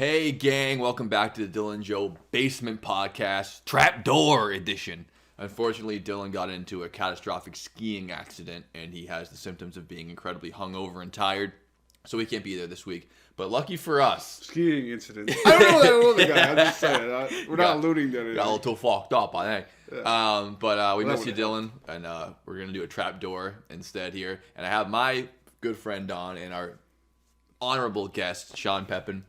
Hey gang, welcome back to the Dylan Joe Basement Podcast, Trapdoor Edition. Unfortunately, Dylan got into a catastrophic skiing accident and he has the symptoms of being incredibly hungover and tired, so he can't be there this week. But lucky for us, skiing incident. I don't know that other guy. I'm just saying. We're not alluding to anything. Got a little fucked up, I think. Yeah. But we miss you, Dylan, and we're gonna do a trapdoor instead here. And I have my good friend Don and our honorable guest Sean Pepin.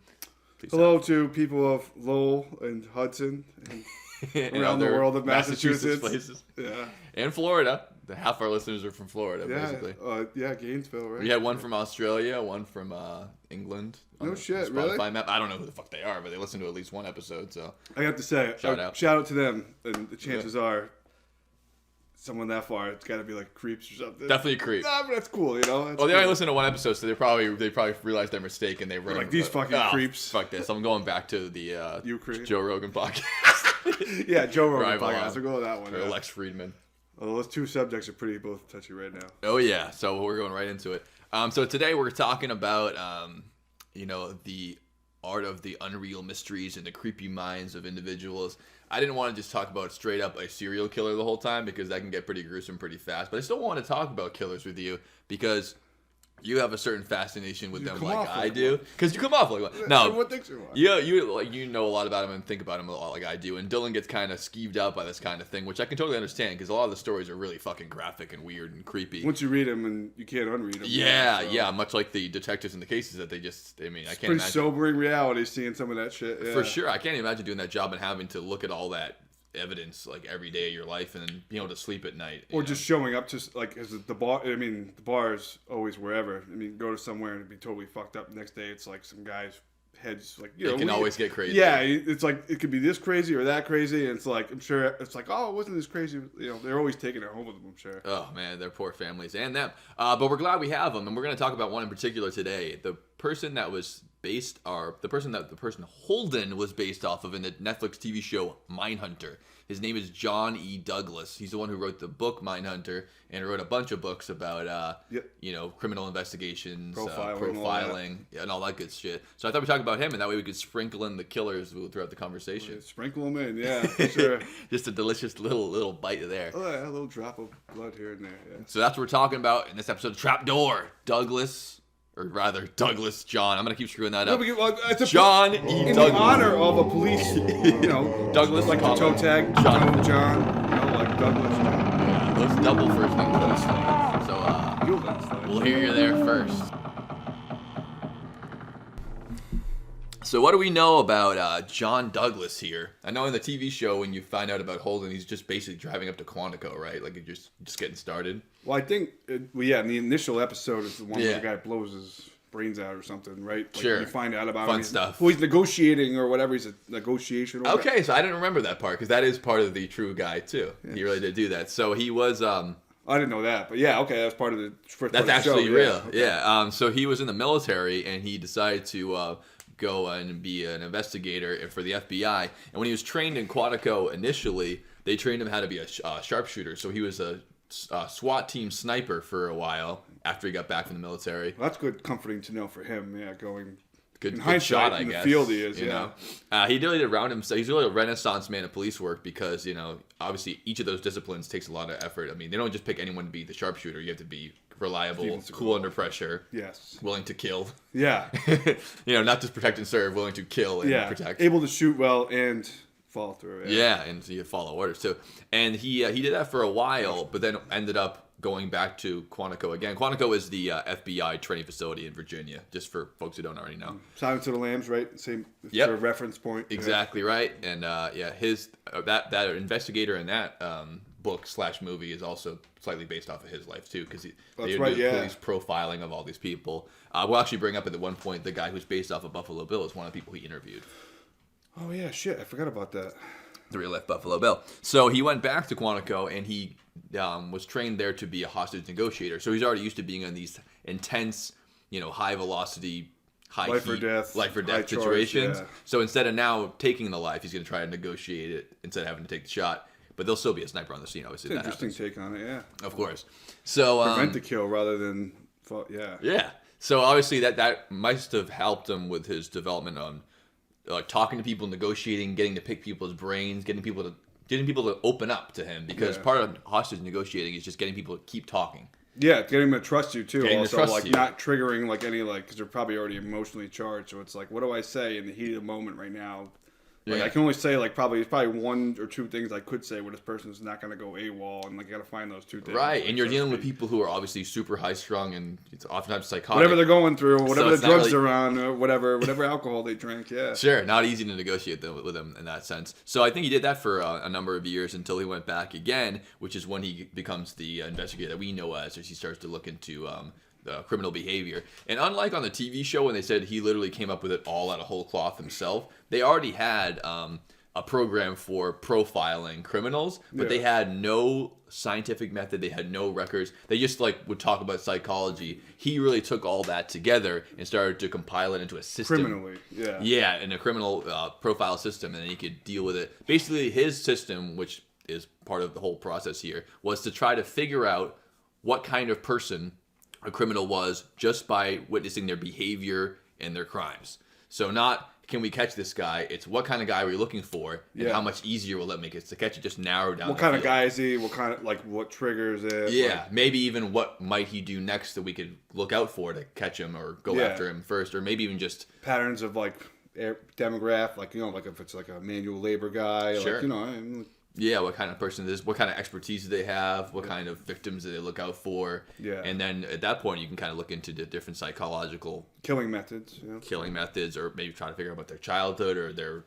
Hello to people of Lowell and Hudson and around the world of Massachusetts. Places. Yeah. And Florida. Half our listeners are from Florida, basically. Yeah, Gainesville, right? We had one from Australia, one from England. No shit, Spotify really? Map. I don't know who the fuck they are, but they listen to at least one episode, so. I have to say, Shout out to them, and the chances are, someone that far, it's got to be like creeps or something. Definitely a creep. Nah, but that's cool, you know? They only listened to one episode, so they probably realized their mistake, and they were like, these fucking creeps. Fuck this. I'm going back to the Joe Rogan podcast. Yeah, Joe Rogan podcast. We'll go with that one. Or Lex Friedman. Well, those two subjects are both touchy right now. Oh, yeah. So we're going right into it. So today we're talking about, the art of the unreal mysteries and the creepy minds of individuals. I didn't want to just talk about straight up a serial killer the whole time because that can get pretty gruesome pretty fast. But I still want to talk about killers with you because you have a certain fascination with them like I do. Because you come off like one. No, what makes you one? Yeah, you know a lot about them and think about them a lot like I do. And Dylan gets kind of skeeved out by this kind of thing, which I can totally understand because a lot of the stories are really fucking graphic and weird and creepy. Once you read them and you can't unread them. Yeah, much like the detectives in the cases that I can't imagine. Pretty sobering reality seeing some of that shit. Yeah. For sure. I can't imagine doing that job and having to look at all that evidence like every day of your life and then being able to sleep at night or just showing up to like as the bar. I mean, the bar is always wherever. I mean, go to somewhere and be totally fucked up. Next day it's like some guy's head's like, it can always get crazy. Yeah, it's like it could be this crazy or that crazy, and it's like I'm sure it's like, oh, it wasn't this crazy. They're always taking it home with them, I'm sure. Oh man, their poor families and them. But we're glad we have them, and we're going to talk about one in particular today. The person that was the person Holden was based off of in the Netflix TV show Mindhunter. His name is John E. Douglas. He's the one who wrote the book Mindhunter and wrote a bunch of books about, criminal investigations, profiling, and all that good shit. So I thought we'd talk about him, and that way we could sprinkle in the killers throughout the conversation. Yeah, sprinkle them in, yeah, for sure. Just a delicious little bite there. Oh, yeah, a little drop of blood here and there, yeah. So that's what we're talking about in this episode of Trapdoor. Douglas John. I'm going to keep screwing that up. John E. Douglas. In the honor of a police, Douglas. Like the toe tag, John, like Douglas John. Yeah, those double first names. So, we'll hear you there first. So what do we know about John Douglas here? I know in the TV show when you find out about Holden, he's just basically driving up to Quantico, right? Like just getting started. Well, I think, in the initial episode is the one where the guy blows his brains out or something, right? Like sure. You find out about fun stuff. Well, he's negotiating or whatever. He's a negotiation. Or okay, so I didn't remember that part because that is part of the true guy too. Yes. He really did do that. So he was. I didn't know that, but yeah, okay, that's part of the first. That's part of the actually show. real. Okay. Yeah. So he was in the military and he decided to. Go and be an investigator for the FBI. And when he was trained in Quantico initially, they trained him how to be a sharpshooter. So he was a SWAT team sniper for a while after he got back from the military. Well, that's good, comforting to know for him. Yeah, going good shot, I guess. The field he is. He really did round himself. He's really a renaissance man of police work because obviously each of those disciplines takes a lot of effort. I mean, they don't just pick anyone to be the sharpshooter. You have to be reliable, cool under pressure, yes, willing to kill, yeah, not just protect and serve, willing to kill and protect, able to shoot well and follow through. Yeah, and so you follow orders too. And he did that for a while, but then ended up going back to Quantico again. Quantico is the FBI training facility in Virginia, just for folks who don't already know. Silence of the Lambs, right? Same sort of reference point. Exactly right. And his that investigator in that book / movie is also slightly based off of his life too, because they do police profiling of all these people. We'll actually bring up at one point the guy who's based off of Buffalo Bill is one of the people he interviewed. Oh yeah, shit, I forgot about that. The real life Buffalo Bill. So he went back to Quantico and he was trained there to be a hostage negotiator. So he's already used to being in these intense, high velocity, life or death situations. Yeah. So instead of now taking the life, he's going to try to negotiate it instead of having to take the shot. But there'll still be a sniper on the scene, obviously. It's an interesting take on it, yeah. Of course. So prevent the kill rather than, Yeah. So obviously that must have helped him with his development on talking to people, negotiating, getting to pick people's brains, getting people to open up to him, because part of hostage negotiating is just getting people to keep talking. Yeah, getting them to trust you too. Getting Also, to trust like you. not triggering like any like because they're probably already emotionally charged. So it's like, what do I say in the heat of the moment right now? Like I can only say like probably one or two things I could say where this person's not going to go AWOL, and like you got to find those two things. Right, like, and you're dealing with people who are obviously super high strung and it's oftentimes psychotic. whatever they're going through, or whatever So the drugs really... they're on, or whatever alcohol they drink. Yeah, sure, not easy to negotiate with them in that sense. So I think he did that for a number of years until he went back again, which is when he becomes the investigator that we know as he starts to look into criminal behavior. And unlike on the TV show when they said he literally came up with it all out of whole cloth himself, they already had a program for profiling criminals, but they had no scientific method. They had no records. They just like would talk about psychology. He really took all that together and started to compile it into a system. criminally. Yeah, Yeah, in a criminal profile system, and then he could deal with it. Basically, his system, which is part of the whole process here, was to try to figure out what kind of person a criminal was just by witnessing their behavior and their crimes. So not, can we catch this guy? It's what kind of guy are we looking for, and how much easier will it make us to catch it? Just narrow down. What kind of guy is he? What kind of what triggers it? Yeah, like, maybe even what might he do next that we could look out for to catch him or go after him first, or maybe even just patterns of like demographic, like like if it's like a manual labor guy, sure. like yeah, what kind of person it is, what kind of expertise do they have, what kind of victims do they look out for, and then at that point you can kind of look into the different psychological killing methods, or maybe try to figure out about their childhood or their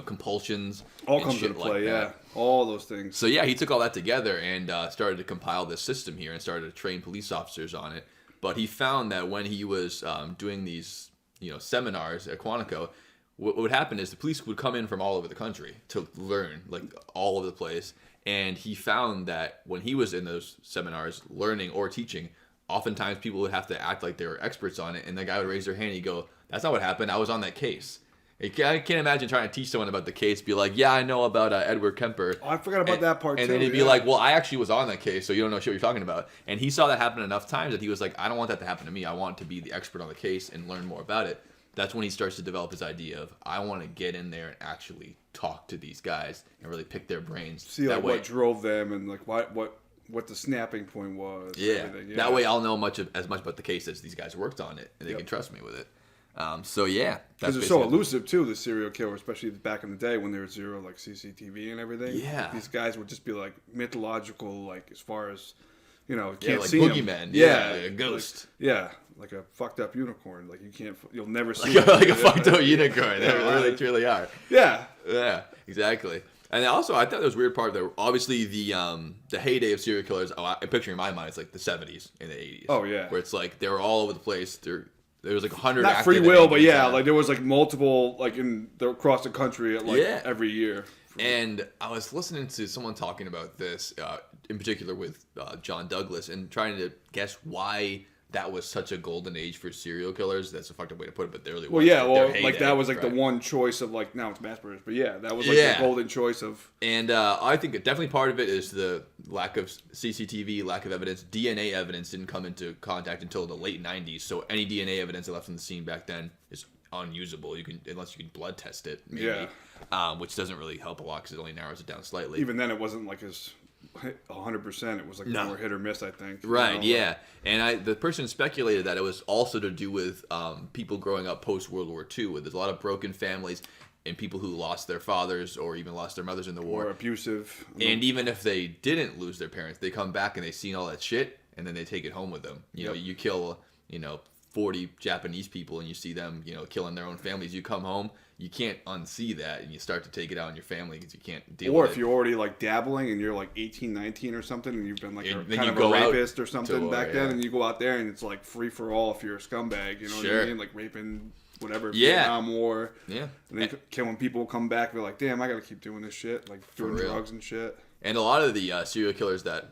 compulsions. All comes into play, all those things. So he took all that together and started to compile this system here and started to train police officers on it. But he found that when he was doing these seminars at Quantico, what would happen is the police would come in from all over the country to learn, like all over the place. And he found that when he was in those seminars learning or teaching, oftentimes people would have to act like they were experts on it. And the guy would raise their hand and he'd go, "That's not what happened. I was on that case." I can't imagine trying to teach someone about the case, be like, "Yeah, I know about Edward Kemper." Oh, I forgot about that part too. And then he'd be like, "Well, I actually was on that case, so you don't know what you're talking about." And he saw that happen enough times that he was like, "I don't want that to happen to me. I want to be the expert on the case and learn more about it." That's when he starts to develop his idea of, I want to get in there and actually talk to these guys and really pick their brains. See like what drove them and like what the snapping point was. Yeah. That way I'll know as much about the case as these guys worked on it, and they can trust me with it. Because they're so elusive too, the serial killer, especially back in the day when there was zero like CCTV and everything. Yeah. These guys would just be like mythological, like as far as can't like see boogeymen. Yeah, like a ghost. Like a fucked up unicorn. Like you'll never see like a fucked up unicorn. They really truly are. Yeah, exactly. And also, I thought there was a weird part that obviously the heyday of serial killers. I'm picturing in my mind it's like the 70s and the 80s. Oh yeah, where it's like they were all over the place. There was like 100. Not free will, but like there was like multiple like across the country every year. And I was listening to someone talking about this in particular with John Douglas and trying to guess why that was such a golden age for serial killers. That's a fucked up way to put it, but they really was. Like that was like the one choice of like, now it's mass murders, but that was like the golden choice of. And I think definitely part of it is the lack of CCTV, lack of evidence. DNA evidence didn't come into contact until the late 90s, so any DNA evidence that left on the scene back then is unusable. Unless you can blood test it, maybe, which doesn't really help a lot because it only narrows it down slightly. Even then, it wasn't like as 100%. It was like more hit or miss, I think. Right, and the person speculated that it was also to do with people growing up post World War II, where there's a lot of broken families and people who lost their fathers or even lost their mothers in the war. Or abusive. And even if they didn't lose their parents, they come back and they've seen all that shit, and then they take it home with them. You know, you kill 40 Japanese people and you see them killing their own families. You come home, you can't unsee that, and you start to take it out on your family because you can't deal with it. Or if you're already like dabbling and you're like 18, 19 or something, and you've been like kind of a rapist or something back then, and you go out there and it's like free for all if you're a scumbag, you know what I mean? Like raping whatever, Vietnam War. Yeah. And then when people come back, they're like, damn, I gotta keep doing this shit, like doing drugs and shit. And a lot of the serial killers that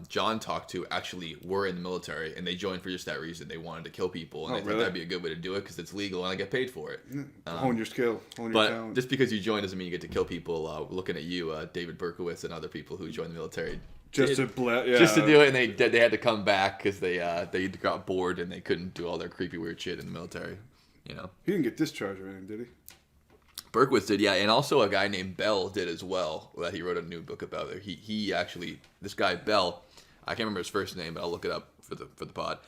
John talked to actually were in the military, and they joined for just that reason. They wanted to kill people, and they thought that'd be a good way to do it because it's legal and I get paid for it. Hone your skill, hone your talent. But just because you join doesn't mean you get to kill people. Looking at you, David Berkowitz, and other people who joined the military. Just to do it, and they had to come back because they got bored and they couldn't do all their creepy weird shit in the military. He didn't get discharged or anything, did he? Berkowitz did, yeah, and also a guy named Bell did as well. That he wrote a new book about. He actually, this guy Bell, I can't remember his first name, but I'll look it up for the pod.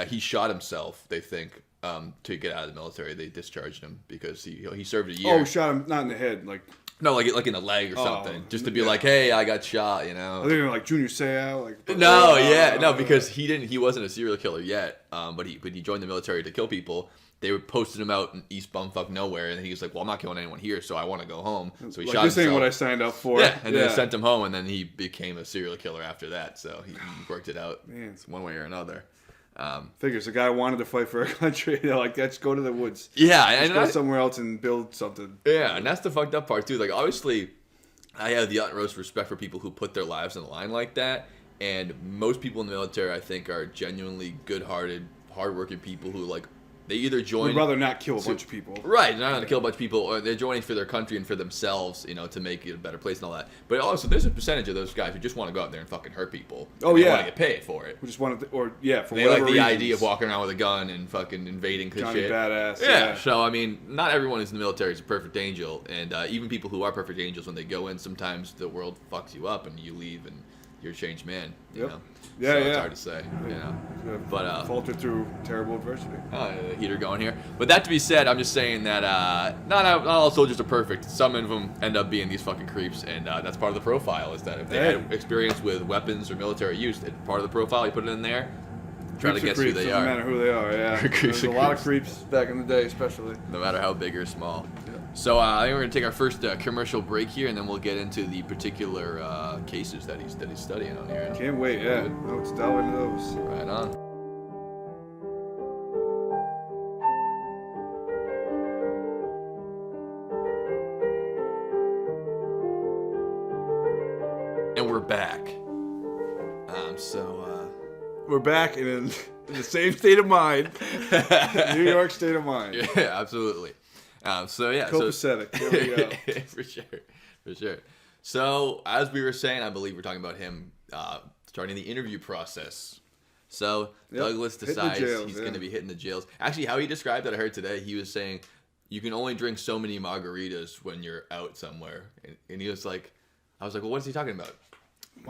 He shot himself, they think, to get out of the military. They discharged him because he served a year. Oh, shot him not in the head, like. No, like in the leg or something, just to be like, hey, I got shot, you know. I think like Junior Seau, like. No, because he wasn't a serial killer yet, but he joined the military to kill people. They were posting him out in East Bumfuck nowhere, and he was like, well, I'm not killing anyone here, so I want to go home. So he shot himself. This ain't what I signed up for. Yeah, and then they sent him home, and then he became a serial killer after that. So he worked it out one way or another. Figures the guy wanted to fight for a country. They're like, let's go to the woods. Yeah, let's go somewhere else and build something. Yeah, and that's the fucked up part too. Like, obviously, I have the utmost respect for people who put their lives on the line like that. And most people in the military, I think, are genuinely good-hearted, hardworking people who like. They either join. Would rather not kill a bunch of people. Right, they're not going to kill a bunch of people, or they're joining for their country and for themselves, you know, to make it a better place and all that. But also, there's a percentage of those guys who just want to go out there and fucking hurt people. Oh, yeah. They want to get paid for it. Who just want to, for they whatever like the reasons. idea of walking around with a gun and fucking invading Johnny shit. Badass. Yeah. So, I mean, not everyone who's in the military is a perfect angel. And even people who are perfect angels, when they go in, sometimes the world fucks you up and you leave and you're a changed man, you know? Yeah, so it's hard to say, you know. But faltered through terrible adversity. The heater going here. But that to be said, I'm just saying that not all soldiers are perfect. Some of them end up being these fucking creeps, and that's part of the profile. Is that if they had experience with weapons or military use, it's part of the profile. You put it in there. Try to guess who they are. No matter who they are, yeah. There's a lot of creeps back in the day, especially. No matter how big or small. Yeah. So I think we're gonna take our first commercial break here, and then we'll get into the particular cases that he's studying on here. Can't wait, yeah. Let's delve into those. Right on. And we're back. We're back in the same state of mind. New York state of mind. Yeah, absolutely. Copacetic. Here we go. For sure. So, as we were saying, I believe we're talking about him starting the interview process. So, Douglas decides he's going to be hitting the jails. Actually, how he described it, I heard today, he was saying, you can only drink so many margaritas when you're out somewhere. And he was like, I was like, well, what is he talking about?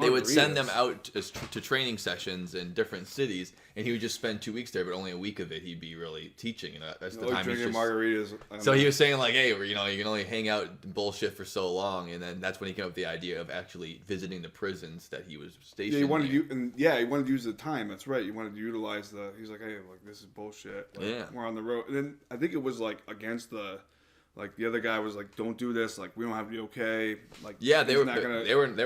They would send them out to training sessions in different cities, and he would just spend 2 weeks there, but only a week of it he'd be really teaching. And that's the time he's just margaritas. So he was saying like, hey, you know, you can only hang out and bullshit for so long, and then that's when he came up with the idea of actually visiting the prisons that he was stationed. Yeah, he wanted to use the time. That's right. He wanted to utilize the. He's like, hey, like this is bullshit. Like, we're on the road, and then I think it was like against the. Like the other guy was like, "Don't do this. Like we don't have to be okay." Like they were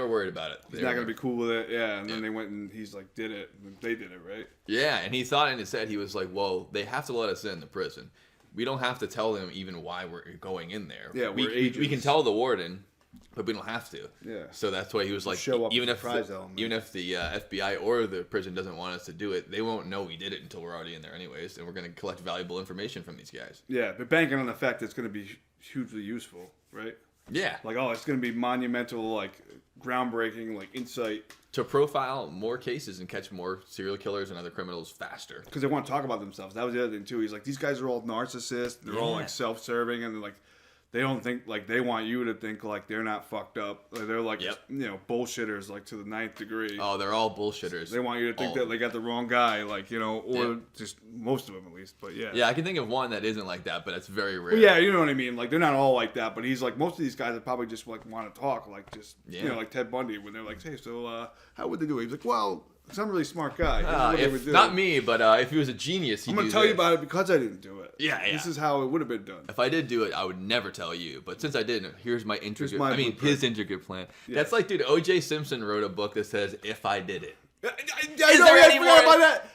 worried about it. He's not gonna be cool with it. Yeah, and then they went and he's like, did it. And they did it, right? Yeah, and he thought in his head, he was like, "Well, they have to let us in the prison. We don't have to tell them even why we're going in there. Yeah, we can tell the warden, but we don't have to." Yeah. So that's why he was like, even if the FBI or the prison doesn't want us to do it, they won't know we did it until we're already in there anyways, and we're going to collect valuable information from these guys. Yeah, but banking on the fact that it's going to be hugely useful, right? Yeah. Like, it's going to be monumental, like, groundbreaking, like, insight. To profile more cases and catch more serial killers and other criminals faster. Because they want to talk about themselves. That was the other thing, too. He's like, these guys are all narcissists. They're all, like, self-serving, and they're like... They don't think, like, they want you to think, like, they're not fucked up. Like, they're, like, you know, bullshitters, like, to the 9th degree. Oh, they're all bullshitters. They want you to think that they got the wrong guy, like, you know, or just most of them, at least, but yeah. Yeah, I can think of one that isn't like that, but it's very rare. Well, yeah, you know what I mean. Like, they're not all like that, but he's like, most of these guys that probably just, like, want to talk, like, just, you know, like Ted Bundy, when they're like, hey, so, how would they do it? He's like, well... I'm a really smart guy. Not me, but if he was a genius, he'd I'm going to tell you about it because I didn't do it. Yeah. This is how it would have been done. If I did do it, I would never tell you. But since I didn't, here's my intricate... his intricate plan. Yeah. That's like, dude, O.J. Simpson wrote a book that says, if I did it. I forgot about that.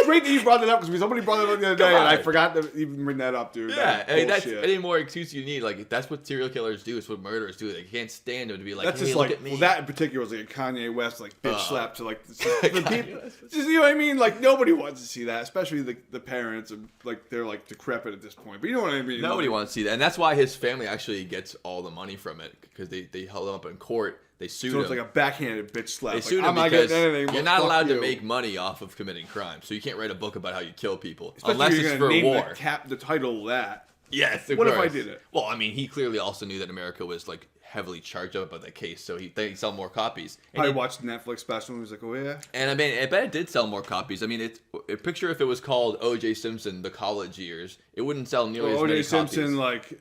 Great that you brought that up because somebody brought it up the other day and I forgot to even bring that up, dude. Yeah, that's any more excuse you need. Like, that's what serial killers do. It's what murderers do. They can't stand them to be like, that's hey, just look like, at me. Well, that in particular was like a Kanye West like bitch slap to like the people. Just, you know what I mean? Like, nobody wants to see that, especially the parents. And, like, they're like decrepit at this point. But you know what I mean? Nobody wants to see that, and that's why his family actually gets all the money from it because they held him up in court. They sued him. So it's like a backhanded bitch slap. They sued him because you're not allowed to make money off of committing crime. So you can't write a book about how you kill people. Especially unless it's for war. The title of that. Yes, what if I did it? Well, I mean, he clearly also knew that America was like heavily charged up about that case, so they sell more copies. I watched the Netflix special and he was like, oh yeah. And I mean, I bet it did sell more copies. I mean, picture if it was called O.J. Simpson: The College Years, it wouldn't sell nearly as many copies. O.J. Simpson, like,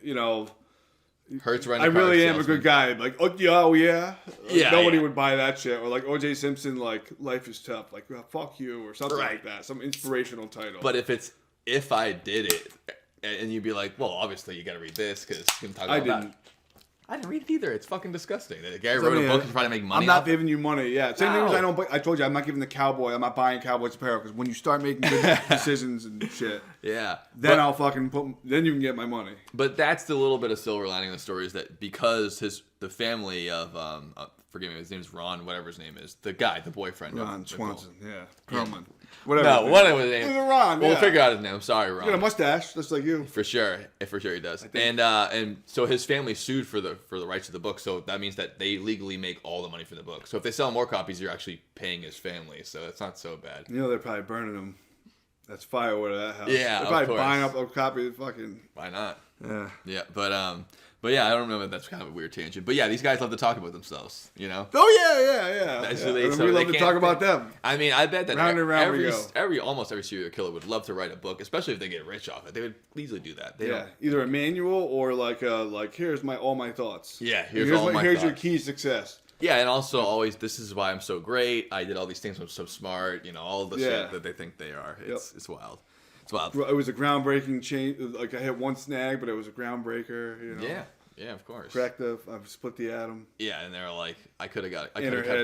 Hurts running. I really am a good guy. Like, oh yeah. Nobody would buy that shit. Or like O.J. Simpson, like, life is tough. Like, fuck you, or something like that. Some inspirational title. But if I did it, and you'd be like, well, obviously you got to read this because you can talk about that. I didn't read it either. It's fucking disgusting. The guy wrote a book and trying to make money. I'm not giving you money. Yeah, same thing as I told you I'm not giving the cowboy. I'm not buying Cowboys apparel because when you start making good decisions and shit, then I'll fucking then you can get my money. But that's the little bit of silver lining of the story is that because the family of forgive me, his name's Ron, whatever his name is, the boyfriend. Ron Swanson. Yeah, Perlman. Whatever. No, one of his names. It's Ron. We'll figure out his name. I'm sorry, Ron. He got a mustache, just like you. For sure he does. And so his family sued for the rights to the book. So that means that they legally make all the money for the book. So if they sell more copies, you're actually paying his family. So it's not so bad. They're probably burning them. That's firewood at that house. Yeah, they're probably buying up a copy of fucking. Why not? Yeah. Yeah, but yeah, I don't know if that's kind of a weird tangent. But yeah, these guys love to talk about themselves, Oh yeah. We love to talk about them. I mean, I bet that round and round we go. Almost every serial killer would love to write a book, especially if they get rich off it. They would easily do that. Either a manual or like here's all my thoughts. Yeah, here's all my thoughts. Here's your key to success. Yeah, and also always this is why I'm so great. I did all these things. I'm so smart. All the shit that they think they are. It's wild. It's wild. It was a groundbreaking change. Like I hit one snag, but it was a groundbreaker. Yeah, of course. I've split the atom. Yeah, and they're like, I could have kept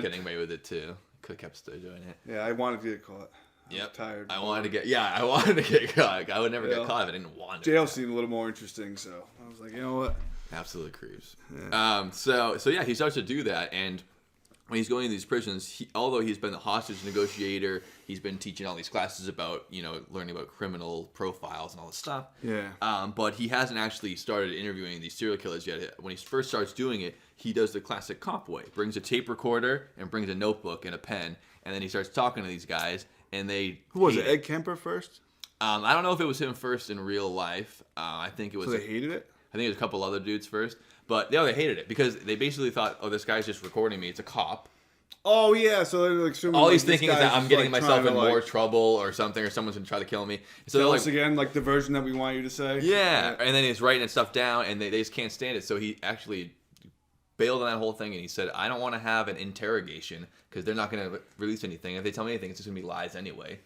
getting away with it too. Could have kept still doing it. Yeah, I wanted to get caught. I was tired. I wanted to get caught. I would never get caught if I didn't want it. Jail seemed a little more interesting, so I was like, you know what? Absolutely creeps. Yeah. So yeah, he starts to do that, and when he's going to these prisons, although he's been a hostage negotiator, he's been teaching all these classes about, learning about criminal profiles and all this stuff. Yeah. But he hasn't actually started interviewing these serial killers yet. When he first starts doing it, he does the classic cop way. Brings a tape recorder and brings a notebook and a pen, and then he starts talking to these guys, and they... Who was it, Ed Kemper first? I don't know if it was him first in real life. I think it was... So they hated it? I think it was a couple other dudes first. But they hated it because they basically thought, oh, this guy's just recording me. It's a cop. Oh, yeah. So they're like... All he's thinking is that I'm getting myself in more trouble or something, or someone's going to try to kill me. So tell us again, like the version that we want you to say? Yeah. And then he's writing stuff down, and they just can't stand it. So he actually bailed on that whole thing, and he said, I don't want to have an interrogation because they're not going to release anything. If they tell me anything, it's just going to be lies anyway.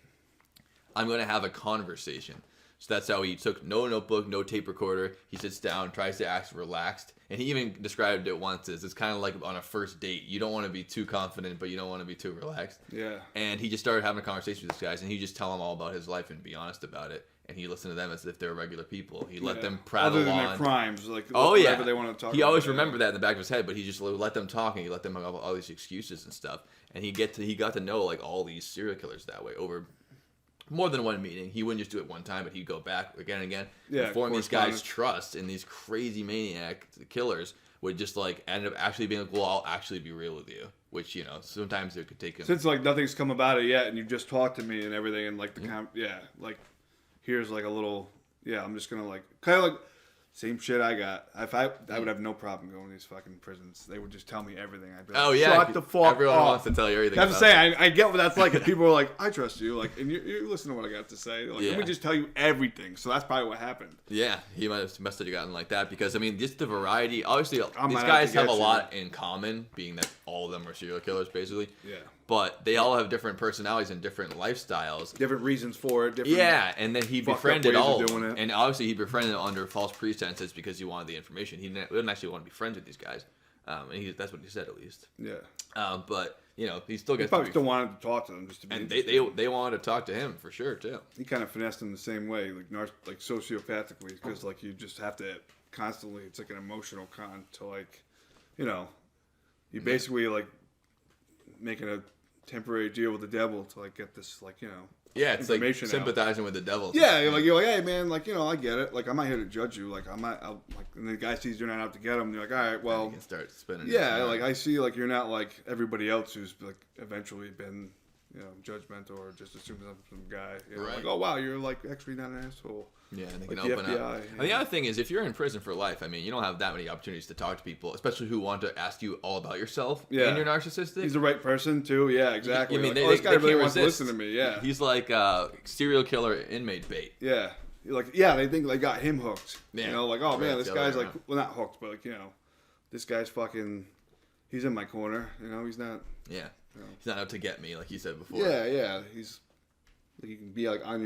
I'm going to have a conversation. So that's how he took no notebook, no tape recorder. He sits down, tries to act relaxed. And he even described it once as it's kind of like on a first date. You don't want to be too confident, but you don't want to be too relaxed. Yeah. And he just started having a conversation with these guys, and he just tell them all about his life and be honest about it. And he listened to them as if they were regular people. He let them prattle Other than on. their crimes, like whatever they want to talk about. He always remembered that in the back of his head, but he just let them talk, and he let them have all these excuses and stuff. And he got to know like all these serial killers that way over more than one meeting. He wouldn't just do it one time, but he'd go back again and again. Yeah, form these guys' trust, and these crazy maniac killers would just like end up actually being like, well, I'll actually be real with you. Which, sometimes it could take him. Since like nothing's come about it yet, and you've just talked to me and everything, and like like here's like a little, I'm just gonna like kind of like same shit I got. If I would have no problem going to these fucking prisons. They would just tell me everything. I'd be like, shut the fuck everyone up. Wants to tell you everything. That's to say, I get what that's like. If people are like, I trust you, like, and you listen to what I got to say. Like, let me just tell you everything. So that's probably what happened. Yeah, he must have gotten like that because I mean, just the variety. Obviously, these guys have a lot in common, being that all of them are serial killers, basically. Yeah. But they all have different personalities and different lifestyles. Different reasons for it. And then he befriended all of them. And obviously he befriended them under false pretenses because he wanted the information. He didn't actually want to be friends with these guys. And that's what he said, at least. Yeah. But, he still gets probably still wanted to talk to them just to be And they wanted to talk to him, for sure, too. He kind of finessed them the same way, like sociopathically, because, like, you just have to constantly, it's like an emotional con to, like, you basically, like, making a temporary deal with the devil to like get this it's like sympathizing with the devil. Yeah, you're like, hey man, like I get it. Like I'm not here to judge you. Like and the guy sees you're not out to get him. And you're like, all right, well, you can start spinning. Yeah, like I see, like you're not like everybody else who's like eventually been, judgmental or just assume some guy. Right. Like, oh wow, you're like actually not an asshole. Yeah, and they can open up. And the other thing is, if you're in prison for life, I mean, you don't have that many opportunities to talk to people, especially who want to ask you all about yourself. Yeah. And you're narcissistic. He's the right person too. Yeah, exactly. I mean, this guy really wants to listen to me. Yeah. He's like serial killer inmate bait. Yeah. They think they got him hooked. Yeah. Like, oh man, this guy's like, well, not hooked, but like, this guy's fucking, he's in my corner. He's not. Yeah. He's not out to get me, like you said before. Yeah. He's. You can be like not on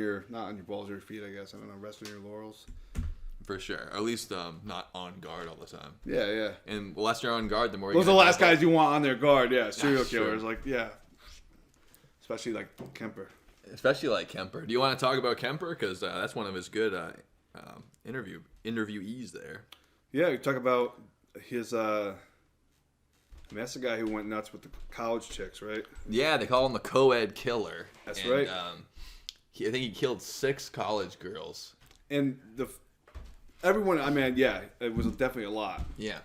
your balls or your feet, I guess. I don't know, resting your laurels. For sure. Or at least not on guard all the time. Yeah. And the less you're on guard, the more those are the last guys you want on their guard, serial killers. Like, especially like Kemper. Do you want to talk about Kemper? Because that's one of his good interviewees there. Yeah, you talk about his... that's the guy who went nuts with the college chicks, right? Yeah, they call him the co-ed killer. That's right. I think he killed 6 college girls. And everyone, I mean, it was definitely a lot. Yeah.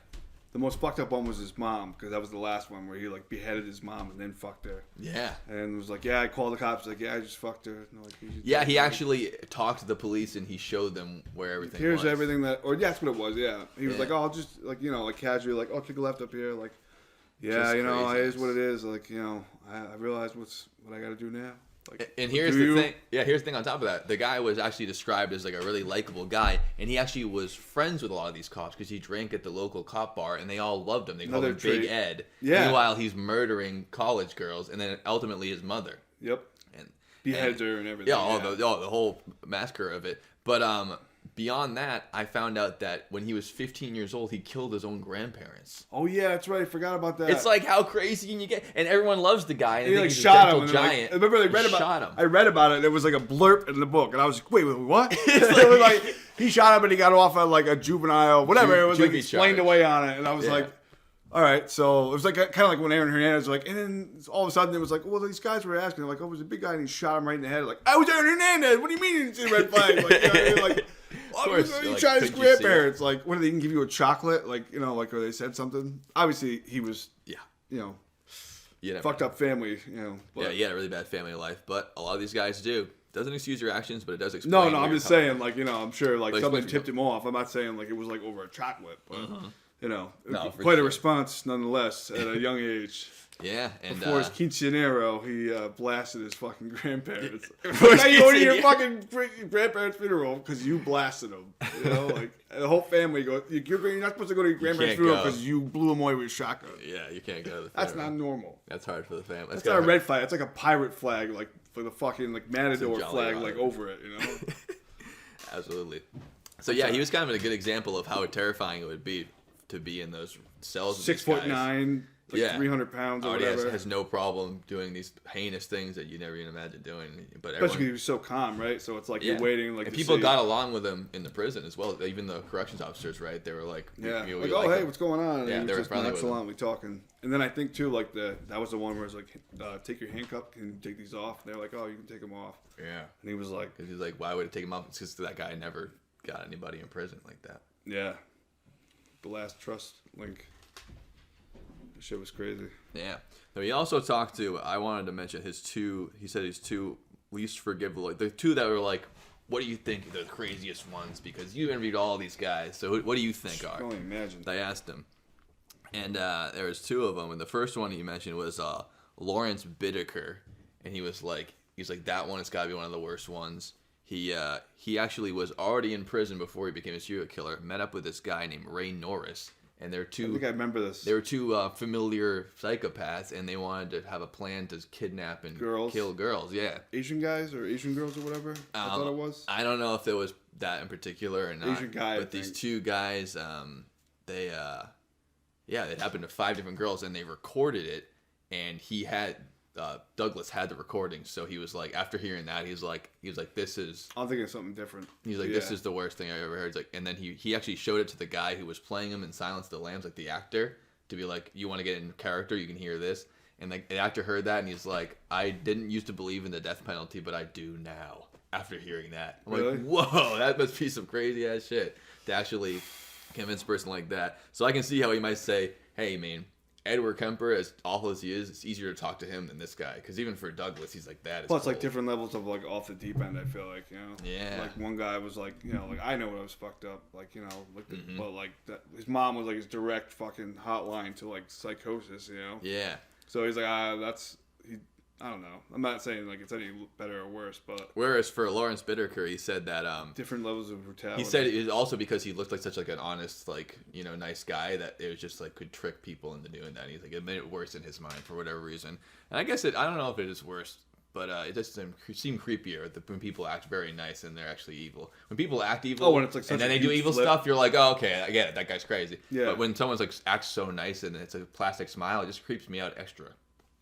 The most fucked up one was his mom, because that was the last one where he like beheaded his mom and then fucked her. Yeah. And was like, I called the cops. Like, I just fucked her. He actually talked to the police and he showed them where everything was. Here's everything that's what it was. Yeah. He was like, I'll just like casually like, I'll kick a left up here, like. Yeah, it is what it is. Like, I realize what I got to do now. Like, and here's the thing. Yeah, here's the thing on top of that. The guy was actually described as like a really likable guy, and he actually was friends with a lot of these cops because he drank at the local cop bar, and they all loved him. They called him Big Ed. Yeah. Meanwhile, he's murdering college girls, and then ultimately his mother. Yep. And beheads her and everything. Yeah, the whole massacre of it. But beyond that, I found out that when he was 15 years old, he killed his own grandparents. Oh yeah, that's right. I forgot about that. It's like, how crazy can you get? And everyone loves the guy. And he like shot him. Giant. I remember shot him. I read about it. There was like a blurb in the book, and I was like, wait, what? It was like he shot him, and he got off on like a juvenile, whatever. It was like explained away on it, and I was like. All right, so it was like kind of like when Aaron Hernandez was like, and then all of a sudden it was like, well, these guys were asking, like, oh, it was a big guy and he shot him right in the head. Like, I was Aaron Hernandez. What do you mean you didn't see the red flag? Like, you know what I mean? Like, he shot his grandparents. Like, what, they didn't give you a chocolate? Like, like, or they said something. Obviously, he was, fucked up family, But. Yeah, he had a really bad family life, but a lot of these guys do. Doesn't excuse your actions, but it does explain. No, I'm just saying, like, I'm sure, like, something tipped him off. I'm not saying, like, it was, like, over a chocolate, but... quite a response nonetheless at a young age. Yeah, and before his quinceanero, he blasted his fucking grandparents. Now you go to your fucking grandparents' funeral because you blasted them. Like the whole family goes. You're not supposed to go to your grandparents' funeral because you blew them away with a shotgun. Yeah, you can't go to the funeral. That's not normal. That's hard for the family. That's not a red flag. It's like a pirate flag, like for the fucking like matador flag, like over it. Absolutely. So yeah, he was kind of a good example of how terrifying it would be to be in those cells. 6'9", like 300 pounds or whatever. Has no problem doing these heinous things that you never even imagined doing. But especially because he was so calm, right? So it's like you're waiting. Like, and people got along with him in the prison as well. Even the corrections officers, right? They were like, hey, what's going on? And they were friendly with nonchalantly talking. And then I think too, like that was the one where it was like, take your handcuff, can you take these off? And they're like, oh, you can take them off. Yeah. And he was like, because he's like, why would it take them off? It's because that guy never got anybody in prison like that. Yeah. The last trust link. The shit was crazy. Yeah. Now he also talked to. I wanted to mention his two. He said his 2 least forgivable. Like the 2 that were like, what do you think are the craziest ones? Because you interviewed all these guys. So what do you think are? I can only imagine. I asked him, and there was 2 of them. And the first one he mentioned was Lawrence Bittaker, and he's like that one has got to be one of the worst ones. He actually was already in prison before he became a serial killer. Met up with this guy named Ray Norris, and they're 2. I think I remember this. They were 2 familiar psychopaths, and they wanted to have a plan to kidnap and kill girls. Yeah, Asian guys or Asian girls or whatever. I thought it was. I don't know if it was that in particular or not. Asian guy, but these 2 guys, they happened to 5 different girls, and they recorded it, and he had. Douglas had the recording, so he was like, after hearing that, he was like, this is. I'm thinking of something different. He's like, this is the worst thing I ever heard. He's like, and then he actually showed it to the guy who was playing him in Silence of the Lambs, like the actor, to be like, you want to get in character, you can hear this. And the actor heard that, and he's like, I didn't used to believe in the death penalty, but I do now. After hearing that, I'm like, whoa, that must be some crazy ass shit to actually convince a person like that. So I can see how he might say, hey, man. Edward Kemper, as awful as he is, it's easier to talk to him than this guy. Because even for Douglas, he's like that. Plus, like different levels of like off the deep end. I feel like Yeah. Like one guy was like like I know when I was fucked up. Like like but like his mom was like his direct fucking hotline to like psychosis. Yeah. So he's like I don't know. I'm not saying like it's any better or worse, but whereas for Lawrence Bittaker, he said that different levels of brutality. He said it was also because he looked like such like an honest, like nice guy that it was just like could trick people into doing that. And he's like it made it worse in his mind for whatever reason. And I guess I don't know if it is worse, but it just seemed creepier when people act very nice and they're actually evil. When people act evil, when it's like and then they do evil stuff, you're like, oh okay, I get it, that guy's crazy. Yeah. But when someone's like acts so nice and it's a plastic smile, it just creeps me out extra.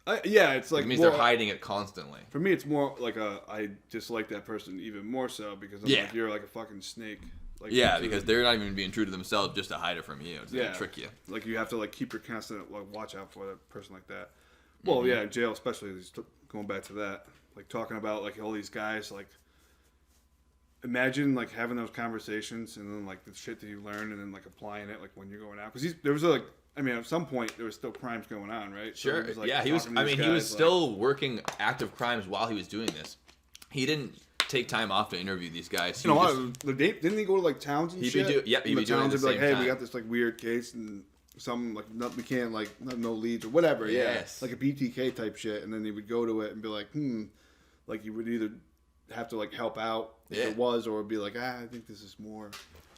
It's like it means they're hiding it constantly. For me, it's more like I dislike that person even more so because I'm like you're like a fucking snake. Like, because they're not even being true to themselves just to hide it from you. To trick you. Like you have to like keep your constant like watch out for that person like that. Well, in jail especially. Going back to that, like talking about like all these guys. Like imagine like having those conversations and then like the shit that you learn and then like applying it like when you're going out because there was like. I mean, at some point, there was still crimes going on, right? Sure. So he was. I mean, he was still working active crimes while he was doing this. He didn't take time off to interview these guys. Didn't he go to like towns and shit? He'd be doing it at the same time. We got this like weird case and some like we can't like no leads or whatever. Yes. Like a BTK type shit, and then he would go to it and be like, like you would either have to like help out if it was, or be like, I think this is more.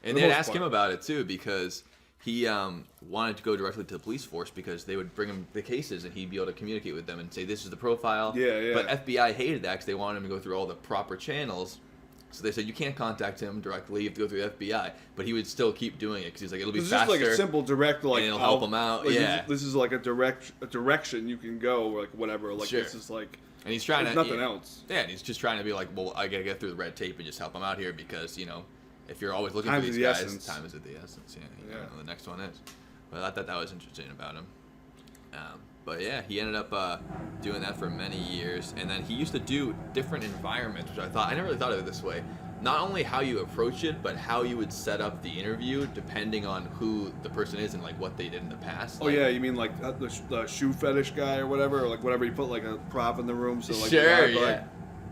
And they'd ask him about it too because. He wanted to go directly to the police force because they would bring him the cases and he'd be able to communicate with them and say, this is the profile. Yeah. But FBI hated that because they wanted him to go through all the proper channels. So they said, you can't contact him directly. You have to go through the FBI. But he would still keep doing it because he's like, it'll be faster. It's just like a simple direct, like, and it'll help him out. Like, this is like a direction you can go, or like whatever. Like, this is like. And he's trying to. Nothing else. Yeah, and he's just trying to be like, well, I got to get through the red tape and just help him out here because, if you're always looking for these guys, time is of the essence. Yeah, the next one is. But I thought that was interesting about him. But yeah, he ended up doing that for many years, and then he used to do different environments, which I never really thought of it this way. Not only how you approach it, but how you would set up the interview, depending on who the person is and like what they did in the past. Oh yeah, you mean like the shoe fetish guy or whatever, or like whatever you put like a prop in the room, so like sure,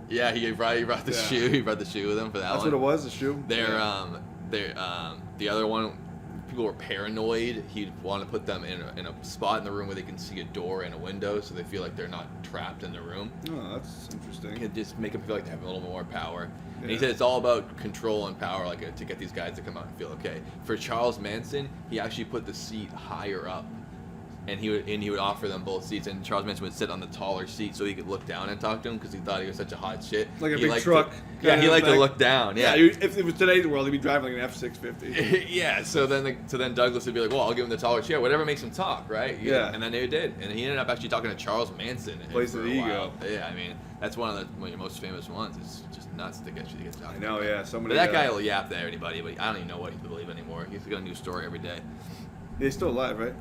yeah, he brought the shoe. He brought the shoe with him for that That's one. What it was, the shoe. The other one, people were paranoid. He'd want to put them in a spot in the room where they can see a door and a window, so they feel like they're not trapped in the room. Oh, that's interesting. It just make them feel like they have a little more power. Yeah. And he said it's all about control and power, like to get these guys to come out and feel okay. For Charles Manson, he actually put the seat higher up. And he would offer them both seats, and Charles Manson would sit on the taller seat so he could look down and talk to him because he thought he was such a hot shit. Like a big truck. He liked to look down. Yeah. If it was today's world, he'd be driving like an F-650. Yeah. So then Douglas would be like, well, I'll give him the taller chair, whatever makes him talk, right? Yeah. And then they did, and he ended up actually talking to Charles Manson. Place of the ego. Yeah. I mean, that's one of the most famous ones. It's just nuts to get you to get talking. I know. Yeah. But that guy will yap to anybody, but I don't even know what he believes anymore. He's got a new story every day. He's still alive, right?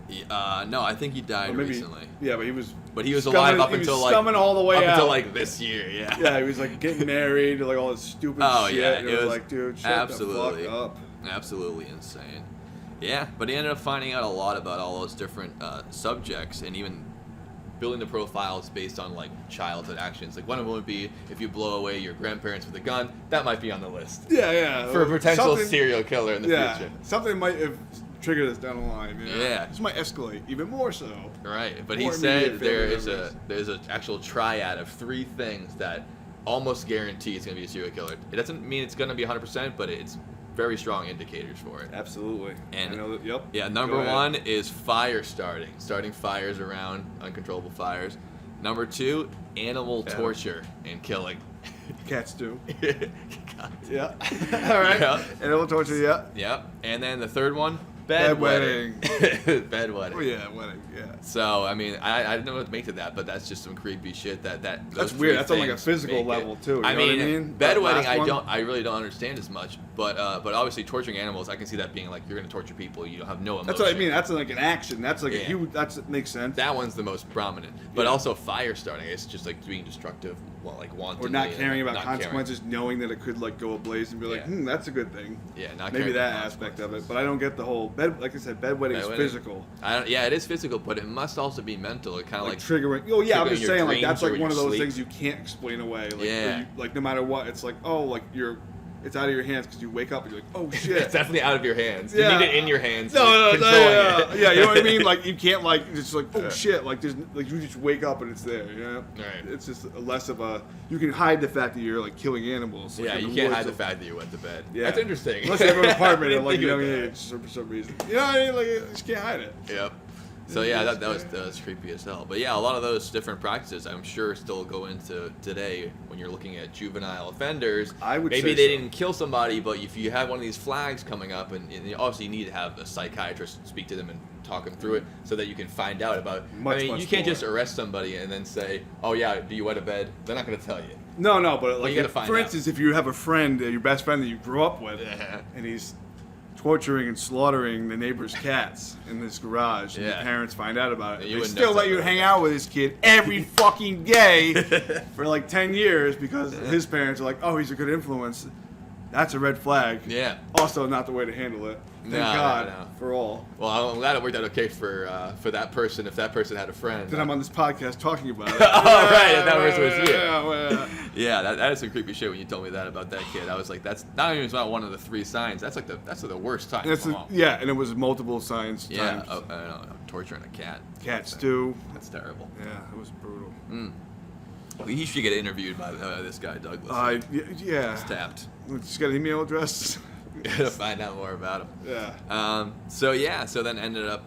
No, I think he died recently. Yeah, but he was alive up until like all the way up out. until like this year. Yeah. Yeah, he was like getting married, like all this stupid shit. Yeah, it was like, dude, shut the fuck up. Absolutely insane. Yeah, but he ended up finding out a lot about all those different subjects and even building the profiles based on like childhood actions. Like one of them would be if you blow away your grandparents with a gun, that might be on the list. Yeah. For a potential serial killer in the future. Something might have trigger this down the line. Yeah. This might escalate even more so. Right, but he said there's an actual triad of 3 things that almost guarantee it's going to be a serial killer. It doesn't mean it's going to be 100%, but it's very strong indicators for it. Absolutely. And I know that, yep. Yeah, number 1 is fire starting fires around, uncontrollable fires. Number 2, animal torture and killing. Cats do. Yeah. All right. Yeah. Animal torture. Yeah. Yep. And then the third one. Bedwetting. Bedwetting. Oh yeah, wedding. Yeah. So I mean, I don't know what to make of that, but that's just some creepy shit. That's weird. That's on like a physical level too. You know what I mean? Bedwetting, I really don't understand as much. But obviously torturing animals, I can see that being like you're gonna torture people. You don't have no emotion. That's what I mean. That's like an action. That's like a huge. That makes sense. That one's the most prominent. But also fire starting. It's just like being destructive. wanting or not caring about consequences, knowing that it could like go ablaze and be like, that's a good thing. Yeah, not maybe that aspect of it, but I don't get the whole like I said, bedwetting is physical. It is physical, but it must also be mental. It kind of like triggering. Oh yeah, I'm just saying like that's like one of those things you can't explain away. Like, like no matter what, it's like it's out of your hands because you wake up and you're like, oh shit. It's definitely out of your hands. You need it in your hands. No, yeah, you know what I mean? Like you can't like just like shit. Like there's like you just wake up and it's there. You know? Right. It's just less of a. You can hide the fact that you're like killing animals. Like, you can't hide the fact that you went to bed. Yeah, that's interesting. Unless you have an apartment at like a young age for some reason. You know what I mean? Like you just can't hide it. Yep. So yeah, that was creepy as hell. But yeah, a lot of those different practices, I'm sure, still go into today when you're looking at juvenile offenders. I would maybe say they didn't kill somebody, but if you have one of these flags coming up, and obviously you need to have a psychiatrist speak to them and talk them through it so that you can find out about. You can't just arrest somebody and then say, "Oh yeah, do you wet a bed?" They're not going to tell you. No, but like for instance, if you have a friend, your best friend that you grew up with, and he's torturing and slaughtering the neighbor's cats in this garage, and your parents find out about it. They still let you hang out with this kid every fucking day for like 10 years because his parents are like, oh, he's a good influence. That's a red flag. Yeah. Also, not the way to handle it. Thank God for all. Well, I'm glad it worked out okay for that person. If that person had a friend, then I'm on this podcast talking about it. Right. If that person was you. Yeah, that is some creepy shit when you told me that about that kid. I was like, that's not even about one of the 3 signs. That's like the worst time. And it was multiple signs. Yeah. I know. Torturing a cat. Cats too. That's terrible. Yeah, it was brutal. Well, he should get interviewed by this guy, Douglas. Yeah. He's tapped. Just got an email address. To find out more about him. Yeah. So then ended up,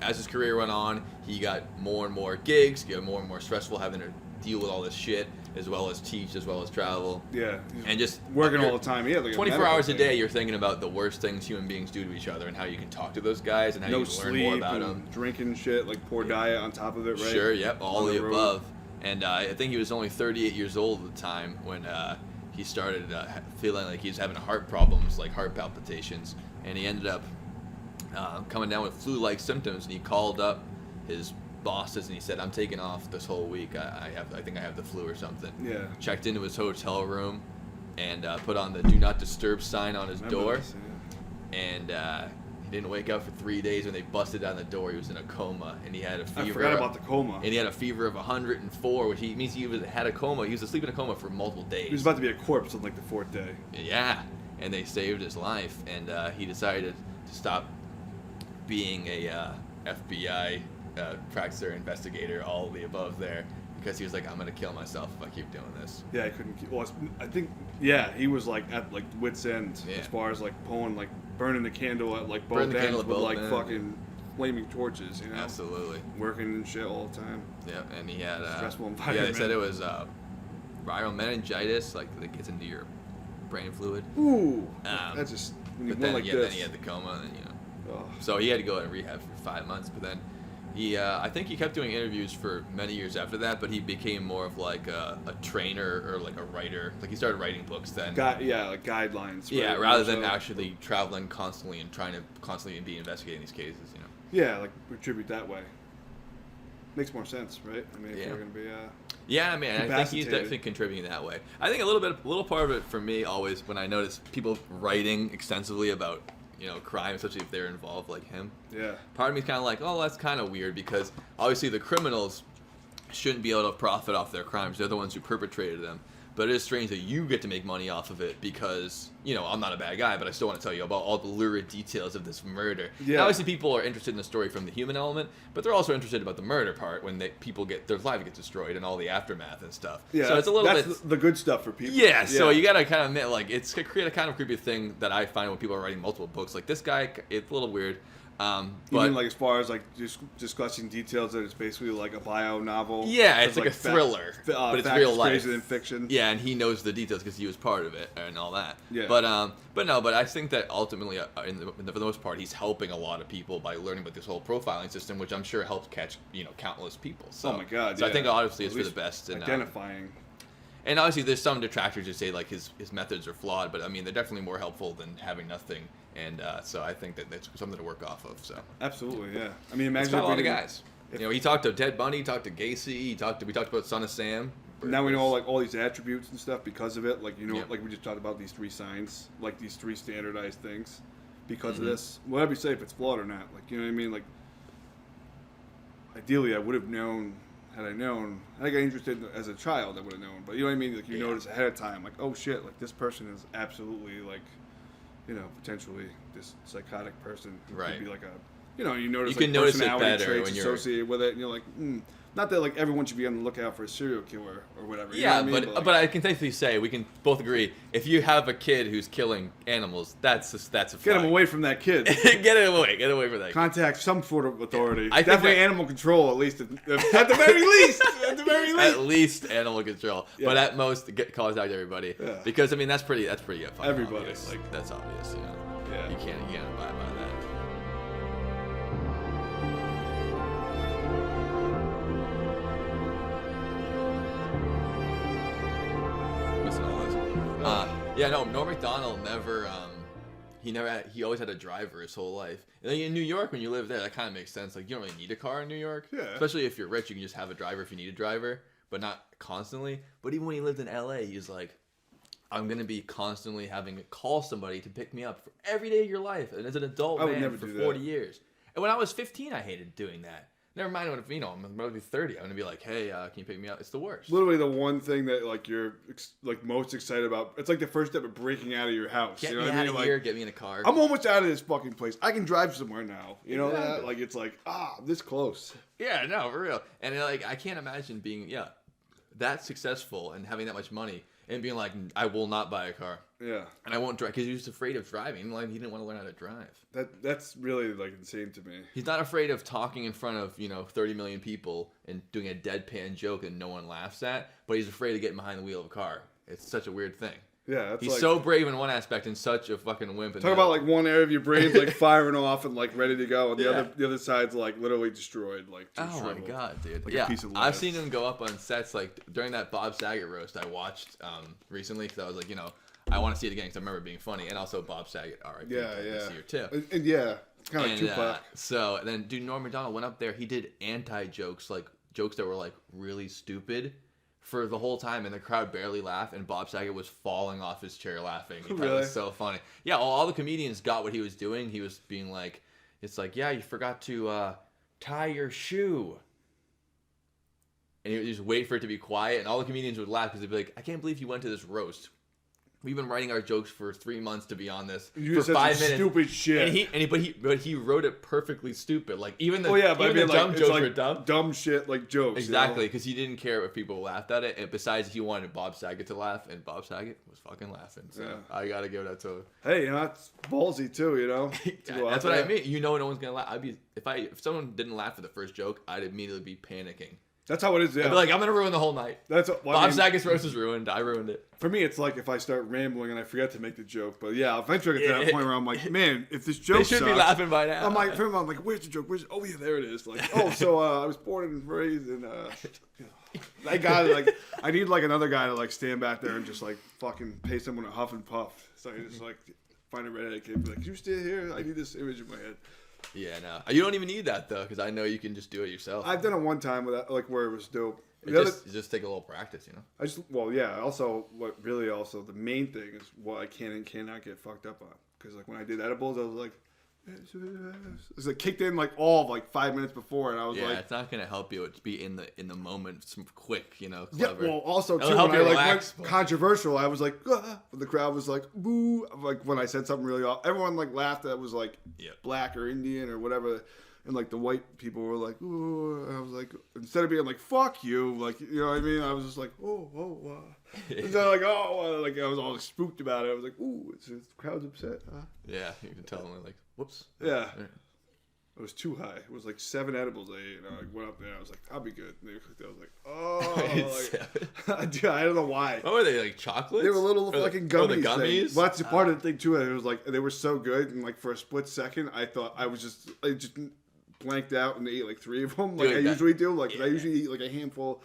as his career went on, he got more and more gigs, get more and more stressful having to deal with all this shit, as well as teach, as well as travel. Yeah. And just working all the time. Yeah. Like 24 hours a day, you're thinking about the worst things human beings do to each other and how you can talk to those guys and how you can learn more about them. Drinking shit, like poor diet on top of it, right? Sure. Yep. All the above. And I think he was only 38 years old at the time when he started feeling like he was having heart problems, like heart palpitations, and he ended up coming down with flu-like symptoms. And he called up his bosses and he said, "I'm taking off this whole week. I think I have the flu or something." Yeah. Checked into his hotel room and put on the "Do Not Disturb" sign on his door, and he didn't wake up for 3 days. When they busted down the door, he was in a coma, and he had a fever. I forgot about the coma. And he had a fever of 104, which means he had a coma. He was asleep in a coma for multiple days. He was about to be a corpse on like the 4th day. Yeah, and they saved his life, and he decided to stop being a FBI practicer, investigator, all of the above there, because he was like, I'm gonna kill myself if I keep doing this. Yeah, I couldn't keep. Well, I think he was like at like wit's end as far as like burning the candle at like both ends with like fucking flaming torches, you know. Absolutely. Working and shit all the time. Yeah, and he had stressful environment. Yeah, they said it was viral meningitis, like that gets into your brain fluid. Ooh. That's just when you then, like this. Then he had the coma, and so he had to go in rehab for 5 months, but then. I think he kept doing interviews for many years after that, but he became more of like a trainer or like a writer. Like he started writing books then. Like guidelines. Yeah, rather than actually traveling constantly and trying to constantly be investigating these cases, you know. Yeah, like retribute that way. Makes more sense, right? I mean, if you're gonna be yeah, I mean, I think he's definitely contributing that way. I think a little part of it for me always when I notice people writing extensively about crime, especially if they're involved like him. Yeah. Part of me is kind of like, oh, that's kind of weird because obviously the criminals shouldn't be able to profit off their crimes. They're the ones who perpetrated them. But it is strange that you get to make money off of it because, I'm not a bad guy, but I still want to tell you about all the lurid details of this murder. Yeah. Now, obviously, people are interested in the story from the human element, but they're also interested about the murder part when their lives get destroyed and all the aftermath and stuff. Yeah, so it's a little bit the good stuff for people. Yeah, so you got to kind of admit, like, it's going to create a kind of creepy thing that I find when people are writing multiple books. Like, this guy, it's a little weird. You mean like as far as like just discussing details that it's basically like a bio novel? Yeah, it's like a thriller, but it's real life. Crazier than fiction. Yeah, and he knows the details because he was part of it and all that. Yeah. But I think that ultimately, for the most part, he's helping a lot of people by learning about this whole profiling system, which I'm sure helps catch countless people. So, oh my God! So I think obviously it's for the best. Identifying. And obviously, there's some detractors who say like his methods are flawed, but I mean they're definitely more helpful than having nothing. And so I think that that's something to work off of. So absolutely, yeah. I mean, imagine a lot of guys. He talked to Ted Bundy, he talked to Gacy, we talked about Son of Sam, Now we know like all these attributes and stuff because of it. Like like we just talked about these 3 signs, like these 3 standardized things, because of this. Whatever you say, if it's flawed or not, like you know what I mean. Like ideally, I would have known. Had I known, I got interested as a child, I would have known. But you know what I mean? Like you notice ahead of time, like oh shit, like this person is absolutely like, potentially this psychotic person who could be like a. You notice you can like notice it personality better traits when you're associated with it, and you're like, not that like everyone should be on the lookout for a serial killer or whatever. Yeah, you know what I mean? but I can safely say we can both agree if you have a kid who's killing animals, that's a flag. Get him away from that kid. Get away from that. Contact some sort of authority. I definitely animal control at least. At the very least. At least animal control, but at most contact everybody because that's pretty everybody obvious. Like that's obvious. Yeah. You can't abide by that. Norm Macdonald never, he always had a driver his whole life. And then in New York, when you live there, that kind of makes sense. Like, you don't really need a car in New York. Yeah. Especially if you're rich, you can just have a driver if you need a driver, but not constantly. But even when he lived in LA, he's like, I'm going to be constantly having to call somebody to pick me up for every day of your life. And as an adult man for 40 years. And when I was 15, I hated doing that. Never mind when I'm going to be 30. I'm going to be like, hey, can you pick me up? It's the worst. Literally the one thing that like you're like most excited about. It's like the first step of breaking out of your house. Get me out of here. Get me in a car. I'm almost out of this fucking place. I can drive somewhere now. You know that? Like it's like this close. Yeah, no, for real. And like I can't imagine being that successful and having that much money and being like, I will not buy a car. Yeah. And I won't drive because he was afraid of driving. Like he didn't want to learn how to drive. That's really like insane to me. He's not afraid of talking in front of 30 million people and doing a deadpan joke that no one laughs at. But he's afraid of getting behind the wheel of a car. It's such a weird thing. Yeah, he's so brave in one aspect and such a fucking wimp. Talk about like one area of your brain's like firing off and like ready to go, and the other side's like literally destroyed. Like my god, dude! Like a piece of I've seen him go up on sets like during that Bob Saget roast I watched recently because I was like, I want to see it again because I remember it being funny, and also Bob Saget, R.I.P. this year too. And it's kind of like Tupac. So then, dude, Norm Macdonald went up there. He did anti-jokes, like jokes that were like really stupid. For the whole time, and the crowd barely laughed, and Bob Saget was falling off his chair laughing. He thought it was so funny. Yeah, all the comedians got what he was doing. He was being like, it's like, yeah, you forgot to tie your shoe. And he would just wait for it to be quiet, and all the comedians would laugh because they'd be like, I can't believe you went to this roast. We've been writing our jokes for 3 months to be on this for 5 minutes. Stupid shit. But he wrote it perfectly stupid. Like even the dumb jokes were dumb. Dumb shit like jokes. Exactly, because he didn't care if people laughed at it. And besides, he wanted Bob Saget to laugh, and Bob Saget was fucking laughing. So I gotta give that to him. Hey, that's ballsy too. That's what I mean. No one's gonna laugh. If someone didn't laugh at the first joke, I'd immediately be panicking. That's how it is. Yeah. I'd be like, I'm gonna ruin the whole night. Bob Saget's roast is ruined. I ruined it. For me, it's like if I start rambling and I forget to make the joke. But yeah, eventually I get to that point where I'm like, man, if this joke they should be laughing by now. I'm like, where's the joke? Oh yeah, there it is. Like, so I was born and raised in. That guy, like, I need like another guy to like stand back there and just like fucking pay someone a huff and puff. So I just like find a redheaded kid, and be like, you stay here. I need this image in my head. Yeah, no, you don't even need that though, because I know you can just do it yourself. I've done it one time with that, like where it was dope. You just take a little practice, Also, the main thing is what I can and cannot get fucked up on. Because like when I did edibles, I was like, it's like kicked in like all of like 5 minutes before, and I was like, it's not gonna help you. It's be in the moment, some quick, clever. Yeah, well, also too, when I like went controversial, I was like, the crowd was like, boo. Like when I said something really off, everyone like laughed. That was like black or Indian or whatever. And, like, the white people were like, ooh. And I was like, instead of being like, fuck you, like, you know what I mean? I was just like, Instead of like, like, I was all spooked about it. I was like, ooh, the crowd's upset, huh? Yeah, you can tell them, like, whoops. Yeah. It was too high. It was like 7 edibles I ate. And I went up there and I was like, I'll be good. And I was like, dude, I don't know why. What were they, like chocolate? They were little fucking gummies. The gummies? Well, that's part of the thing, too. It was like, they were so good. And like for a split second, I thought I just blanked out and ate like 3 of them, like I usually do. Like I usually eat like a handful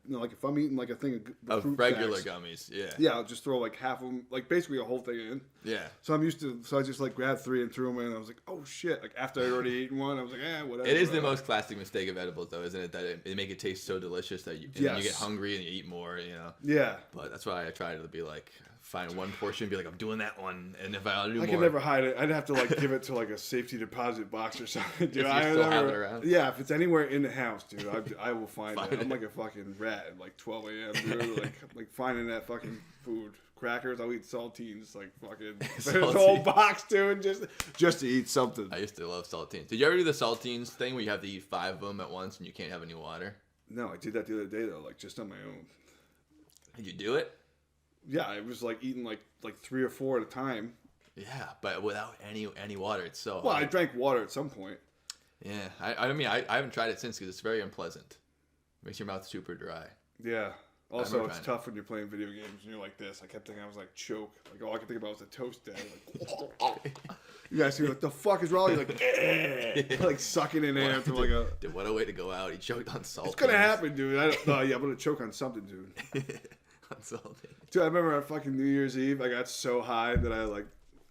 like if I'm eating like a thing of fruit regular snacks, gummies, yeah. Yeah, I'll just throw like half of them, like basically a whole thing in. Yeah. So I'm used to, so I just like grabbed 3 and threw them in. And I was like, oh shit! Like after I'd already eaten one, I was like, whatever. It is the most classic mistake of edibles, though, isn't it? That it make it taste so delicious that you get hungry and you eat more, you know. Yeah. But that's why I try to be like, find one portion and be like, I'm doing that one, and if I do more, I could never hide it. I'd have to like give it to like a safety deposit box or something, dude. If you still have it around. Yeah, if it's anywhere in the house, dude, I will find it. I'm like a fucking rat at like 12 a.m. dude. like finding that fucking food. Crackers, I'll eat saltines, like fucking the whole box, dude, just to eat something. I used to love saltines. Did you ever do the saltines thing where you have to eat 5 of them at once and you can't have any water? No, I did that the other day though, like just on my own. Did you do it? Yeah, it was like eating like 3 or 4 at a time. Yeah, but without any water, it's so well, hard. I drank water at some point. Yeah, I mean, I haven't tried it since because it's very unpleasant. Makes your mouth super dry. Yeah. Also, it's tough when you're playing video games and you're like this. I kept thinking I was like choke. Like all I could think about was a toast dad. Like, you guys see what the fuck is wrong? You're like, like sucking in air to like a. Dude, what a way to go out. He choked on salt. It's gonna happen, dude. Yeah, I'm gonna choke on something, dude. On saltines. Dude, I remember on fucking New Year's Eve, I got so high that I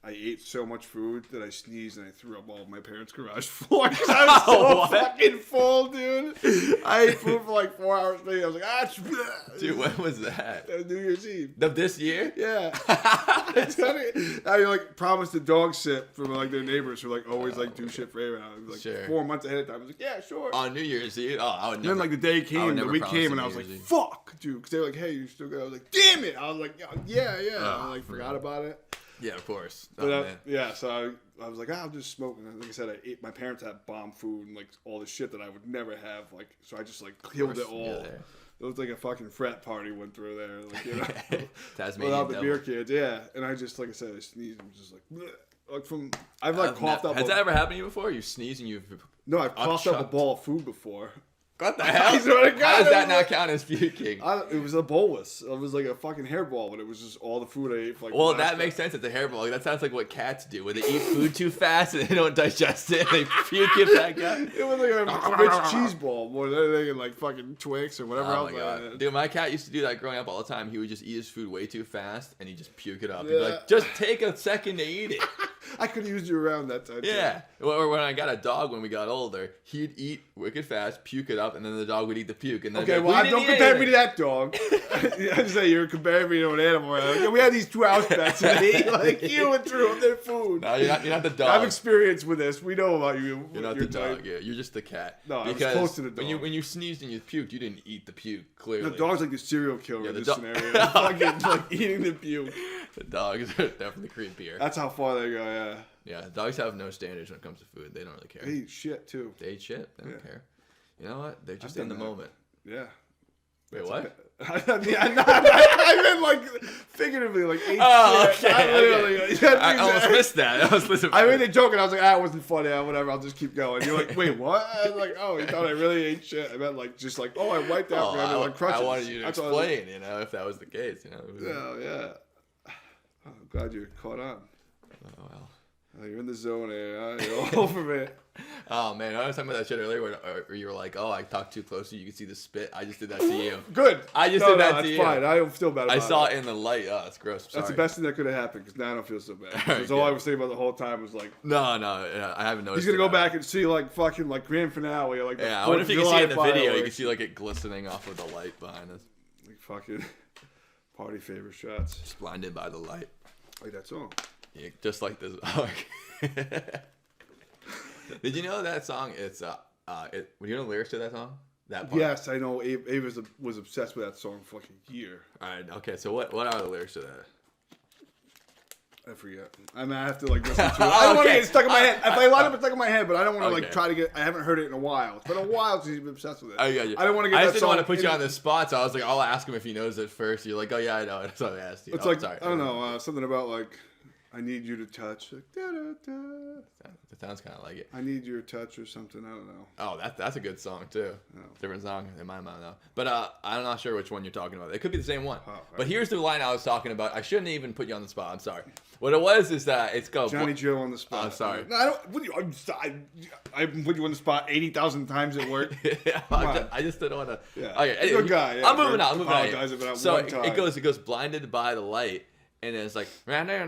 ate so much food that I sneezed and I threw up all of my parents' garage floor because I was so fucking full, dude. I ate food for like 4 hours straight. I was like, Dude, when was that? That was New Year's Eve. Of this year? Yeah. I like promised to dog sit from like their neighbors who like always like do shit for everyone. I was like 4 months ahead of time. I was like, yeah, sure. On New Year's Eve? Oh, I would never. And then like the day came, the week came, and I was like, fuck, dude. Because they were like, hey, you still good? I was like, damn it. I was like, yeah. I like forgot about it. Yeah, of course. But so I was like, I'll just smoke. And like I said, my parents had bomb food and like all the shit that I would never have. Like, so I just like killed it all. Yeah, it was like a fucking frat party went through there. Like, you know, Tasmanian without the devil. beer kids. Yeah, and I just like I said, I sneezed and was just like, bleh. Like from I've like coughed up. Has that ever happened to you before? You sneeze and you've no, I've coughed up a ball of food before. What the hell? How does that not count as puking? It was a bolus. It was like a fucking hairball, but it was just all the food I ate. For like well, that makes sense. It's a hairball. Like, that sounds like what cats do, where they eat food too fast and they don't digest it. They puke it back up. It was like a rich cheese ball more than anything, like fucking Twix or whatever else. My God. Dude, my cat used to do that growing up all the time. He would just eat his food way too fast and he'd just puke it up. He'd be like, just take a second to eat it. I could have used you around that time. Yeah. Or when I got a dog when we got older, he'd eat wicked fast, puke it up, and then the dog would eat the puke. And then okay, well, don't compare me to that dog. I just say you're comparing me to an animal. Like, we had these 2 house pets and they eat like you and threw up their food. No, you're not the dog. I've experienced with this. We know about you. You're not the dog. Yeah, you're just the cat. No, I was close to the dog. When you sneezed and you puked, you didn't eat the puke. Clearly, the dog's like the serial killer in this scenario. Fucking like eating the puke. The dogs are definitely creepier. That's how far they go. Yeah. Yeah, dogs have no standards when it comes to food. They don't really care. They eat shit too. They eat shit. They don't care. You know what? They're just in the moment. Yeah. Wait, what? I meant like figuratively, like ate shit. Okay. I almost missed that. I made a joke and I was like, it wasn't funny. Whatever. I'll just keep going. You're like, wait, what? I was like, oh, you thought I really ate shit? I meant like just like, I wiped out. I crutches. wanted you to explain. You know, if that was the case. You know. Yeah. I'm glad you caught on. Oh well. You're in the zone here. You're over it. Oh man, I was talking about that shit earlier where you were like, "Oh, I talked too close, so you could see the spit." I just did that to you. Good. I just did that to you. That's fine. I don't feel bad about it. I saw it in the light. Oh, it's gross. That's the best thing that could have happened because now I don't feel so bad. Because all I was thinking about the whole time was like, no, I haven't noticed. He's gonna go back and see like fucking like grand finale, like I wonder if you can see in the video. You can see like it glistening off of the light behind us. Like fucking party favor shots. Just blinded by the light. Like that song. Yeah, just like this. Did you know that song? It's you know the lyrics to that song? That part? Yes, I know. Abe was obsessed with that song for like a year. All right. Okay. So what are the lyrics to that? I forget. I mean, I have to like listen to it. I don't want to get it stuck in my head. If I line up, it's stuck in my head, but I don't want to like try to get. I haven't heard it in a while. It's been a while since he's been obsessed with it. I don't want to get. I just didn't want to put you on the spot, so I was like, I'll ask him if he knows it first. You're like, oh yeah, I know. So I asked you. It's like sorry. I don't know something about like I need you to touch. Like, da, da, da. That sounds kind of like it. I need your touch or something. I don't know. Oh, that's a good song too. Oh. Different song in my mind though. But I'm not sure which one you're talking about. It could be the same one. Oh, but here's the line I was talking about. I shouldn't even put you on the spot. I'm sorry. What it was is that it's called Johnny Joe on the spot. I'm sorry. No, I don't. What do you, I put you on the spot 80,000 times at work. I just didn't want to. Yeah. Okay, anyway, good guy. Yeah, I'm moving on. So one time. it goes blinded by the light. And it's like, and I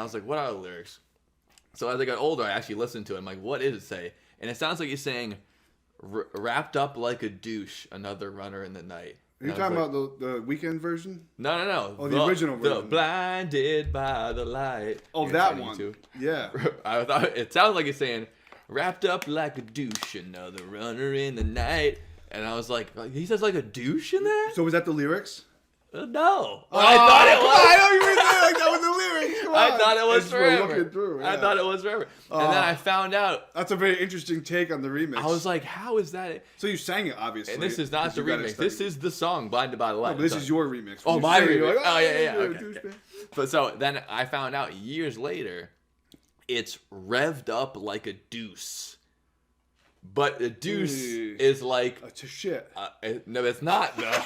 was like, what are the lyrics? So as I got older, I actually listened to it. I'm like, what does it say? And it sounds like he's saying, wrapped up like a douche, another runner in the night. Are you talking about the weekend version? No. Oh, the original version. The blinded by the light. Oh, that one. Yeah. I thought it sounded like he's saying, wrapped up like a douche, another runner in the night. And I was like, he says like a douche in there? So was that the lyrics? No. I thought it was. I know you were saying like that was the lyrics. Come on. I thought it was forever. Through, yeah. I thought it was forever. And then I found out. That's a very interesting take on the remix. I was like, how is that? So you sang it, obviously. And this is not the remix. This is the song, Blinded by the Light. No, but this is your remix. Oh, my remix. Like, yeah. Okay. But so then I found out years later, it's revved up like a deuce. But a deuce is like... It's a shit. No, it's not, though.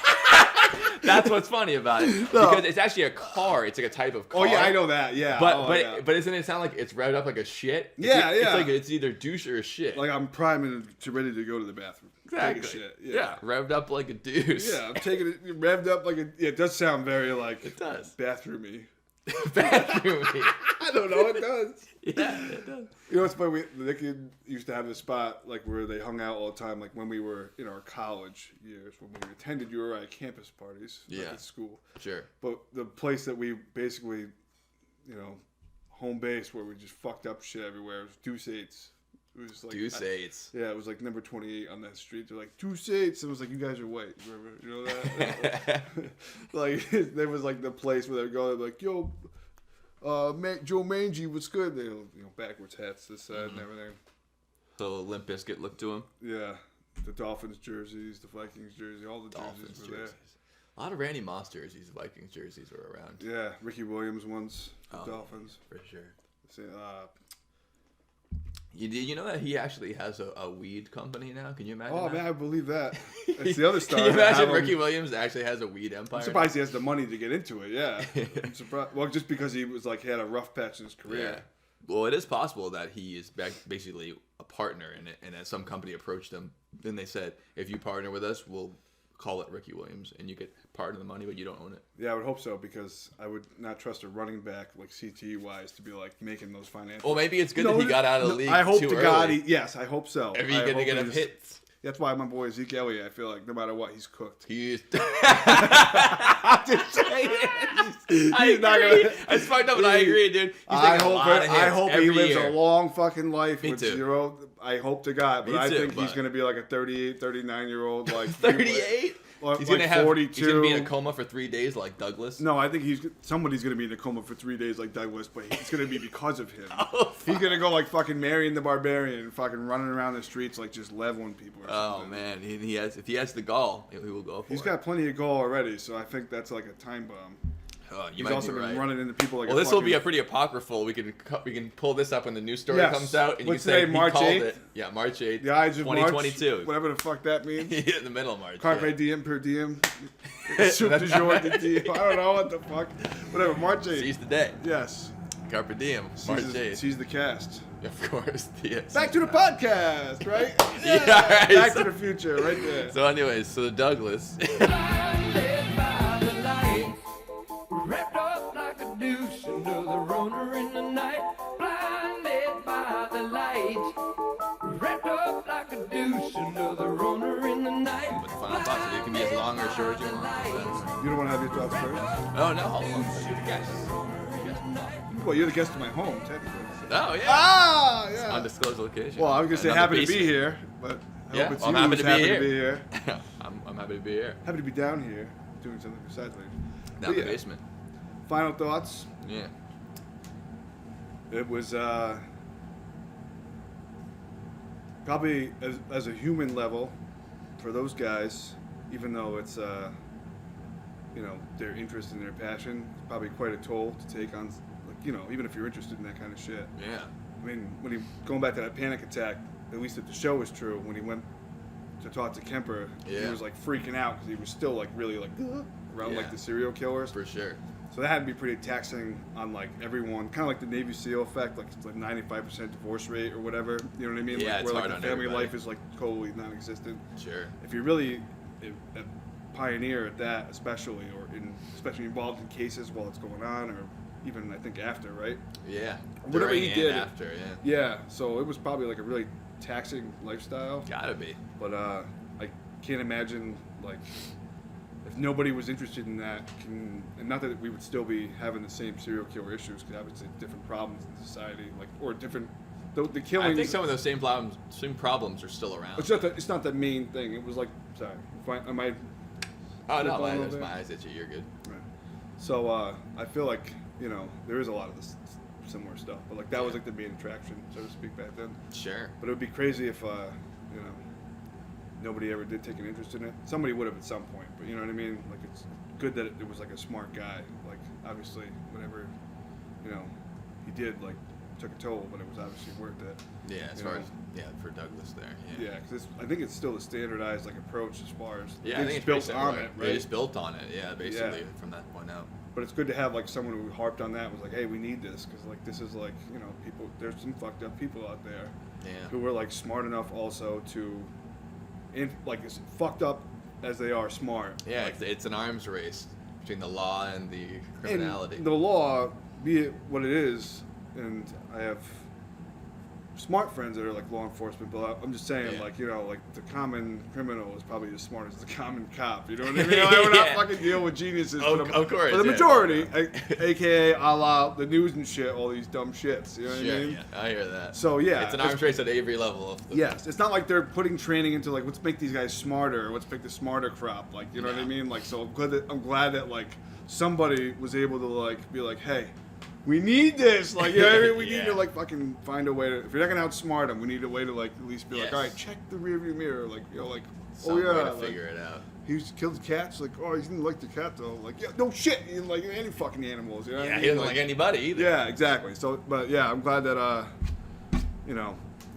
That's what's funny about it. No. Because it's actually a car. It's like a type of car. Oh, yeah, I know that. Yeah. But doesn't it sound like it's revved up like a shit? Yeah. It's like it's either douche or a shit. Like I'm priming to ready to go to the bathroom. Exactly. Take a shit. Yeah. Revved up like a deuce. Yeah, I'm taking it revved up like a... Yeah, it does sound very like... It does. Bathroomy. Bathroomy. I don't know, it does. Yeah, it does. You know what's funny? The kid used to have this spot like where they hung out all the time, like when we were in our college years, when we attended URI campus parties at school. Sure. But the place that we basically, home base where we just fucked up shit everywhere was Deuce Eights. It was like Deuce Eights. Yeah, it was like number 28 on that street. They're like, Deuce Eights. And it was like, you guys are white. You know that? Like, there was like the place where they would go, they'd be like, yo, Joe Mangy, what's good? They backwards hats this side and everything. So Limp Bizkit look to him. Yeah, the Dolphins jerseys, the Vikings jersey, all the jerseys were there. A lot of Randy Moss jerseys, Vikings jerseys were around. Yeah, Ricky Williams once, the Dolphins. For sure. You know that he actually has a weed company now? Can you imagine that? Man, I believe that. That's the other star. Can you imagine Ricky Williams actually has a weed empire? I'm surprised he has the money to get into it, yeah. I'm surprised. Well, just because he was like, he had a rough patch in his career. Yeah. Well, it is possible that he is basically a partner in it, and that some company approached him, and they said, if you partner with us, we'll call it Ricky Williams, and you get part of the money, but you don't own it. Yeah, I would hope so, because I would not trust a running back like CTE-wise to be like making those financial. Well, maybe it's good that he got out of the league. I hope too to early. God, yes, I hope so. If he's gonna get him hits. That's why my boy Zeke Elliott, I feel like no matter what, he's cooked. He's. I'm just saying. He's not gonna. It's fucked up, but I agree, dude. I hope he lives a long fucking life Me with too. zero. I hope to God, but I think he's gonna be like a 38, 39-year-old, like 38. He's like gonna have 42. He's gonna be in a coma for 3 days, like Douglas. No, I think somebody's gonna be in a coma for 3 days, like Douglas, but it's gonna be because of him. He's gonna go like fucking Marion the Barbarian, and fucking running around the streets like just leveling people. Or something. Oh man, if he has the gall, he will go for it. He's got plenty of gall already, so I think that's like a time bomb. He's also been running into people like. Well, this will be a pretty apocryphal. We can pull this up when the news story comes out, and What's you can say March 8th? Yeah, March 8th. The Eyes of 2022. March, whatever the fuck that means. In the middle of March. Carpe diem per diem. Soup du jour de diem. I don't know what the fuck. Whatever. March 8th. Seize the day. Yes. Carpe diem. March 8th. Seize the cast. Of course. Yes. Back to the podcast, right? Yeah. Right. Back to the future, right there. So, anyways, so Douglas. Wrapped up like a deuce, another runner in the night, blinded by the light. Wrapped up like a deuce, another runner in the night. But the final thoughts, it can be as long or short as you want. You don't want to have your thoughts first? Oh, no, hold on. Yes. Well, you're the guest of my home, technically. Oh, yeah. Ah, yeah. Undisclosed location. Well, I was going to say happy to be here, but I hope it's I'm you happy who's to be happy here. to be here. I'm happy to be here. Happy to be down here doing something besides later. Down the basement. Final thoughts? Yeah. It was probably as a human level for those guys, even though it's their interest and their passion is probably quite a toll to take on, even if you're interested in that kind of shit. Yeah. I mean, going back to that panic attack, at least if the show was true, when he went to talk to Kemper, he was like freaking out because he was still like really like around like the serial killers. For sure. So that had to be pretty taxing on like everyone, kind of like the Navy SEAL effect, like it's like 95% divorce rate or whatever. You know what I mean? Yeah, like, it's where hard like on the family everybody. life is like totally non-existent. Sure. If you're really a pioneer at that, especially involved in cases while it's going on, or even I think after, right? Yeah. Whatever he did after, yeah. Yeah. So it was probably like a really taxing lifestyle. Gotta be. But I can't imagine like if nobody was interested in that, and not that we would still be having the same serial killer issues, because obviously different problems in society, like or different. The killings. I think some of those same problems are still around. It's not the main thing. It was like, sorry, am I? Oh no, my eyes itchy. You're good. Right. So I feel like there is a lot of this similar stuff, but like that was like the main attraction, so to speak, back then. Sure. But it would be crazy if nobody ever did take an interest in it. Somebody would have at some point, but you know what I mean? Like it's good that it was like a smart guy. Like obviously whatever he did like took a toll, but it was obviously worth it. Yeah, as far as for Douglas there. Yeah, because I think it's still the standardized like approach as far as I think it's built on it, right? They just built on it, basically from that point out. But it's good to have like someone who harped on that, was like, hey, we need this because like this is like people. There's some fucked up people out there who were like smart enough also to, like as fucked up as they are smart. Yeah, like, it's an arms race between the law and the criminality. And the law, be it what it is, and I have smart friends that are like law enforcement, but I'm just saying, like the common criminal is probably as smart as the common cop. You know what I mean? Like, we're not fucking dealing with geniuses. Of course. For the majority, aka a la the news and shit, all these dumb shits. You know what I mean? Yeah, I hear that. So yeah, it's an arms race at every level. Yes, it's not like they're putting training into like let's make these guys smarter, let's pick the smarter crop. Like you know what I mean? Like so, I'm glad that like somebody was able to like be like, hey. We need this, like you know what I mean? We need to like fucking find a way to. If you're not gonna outsmart them, we need a way to like at least be like, all right, check the rearview mirror, like some way to figure it out. He killed the cats, like he didn't like the cat though, like no shit, he didn't like any fucking animals, you know? Yeah, he didn't like anybody either. Yeah, exactly. So, but yeah, I'm glad that it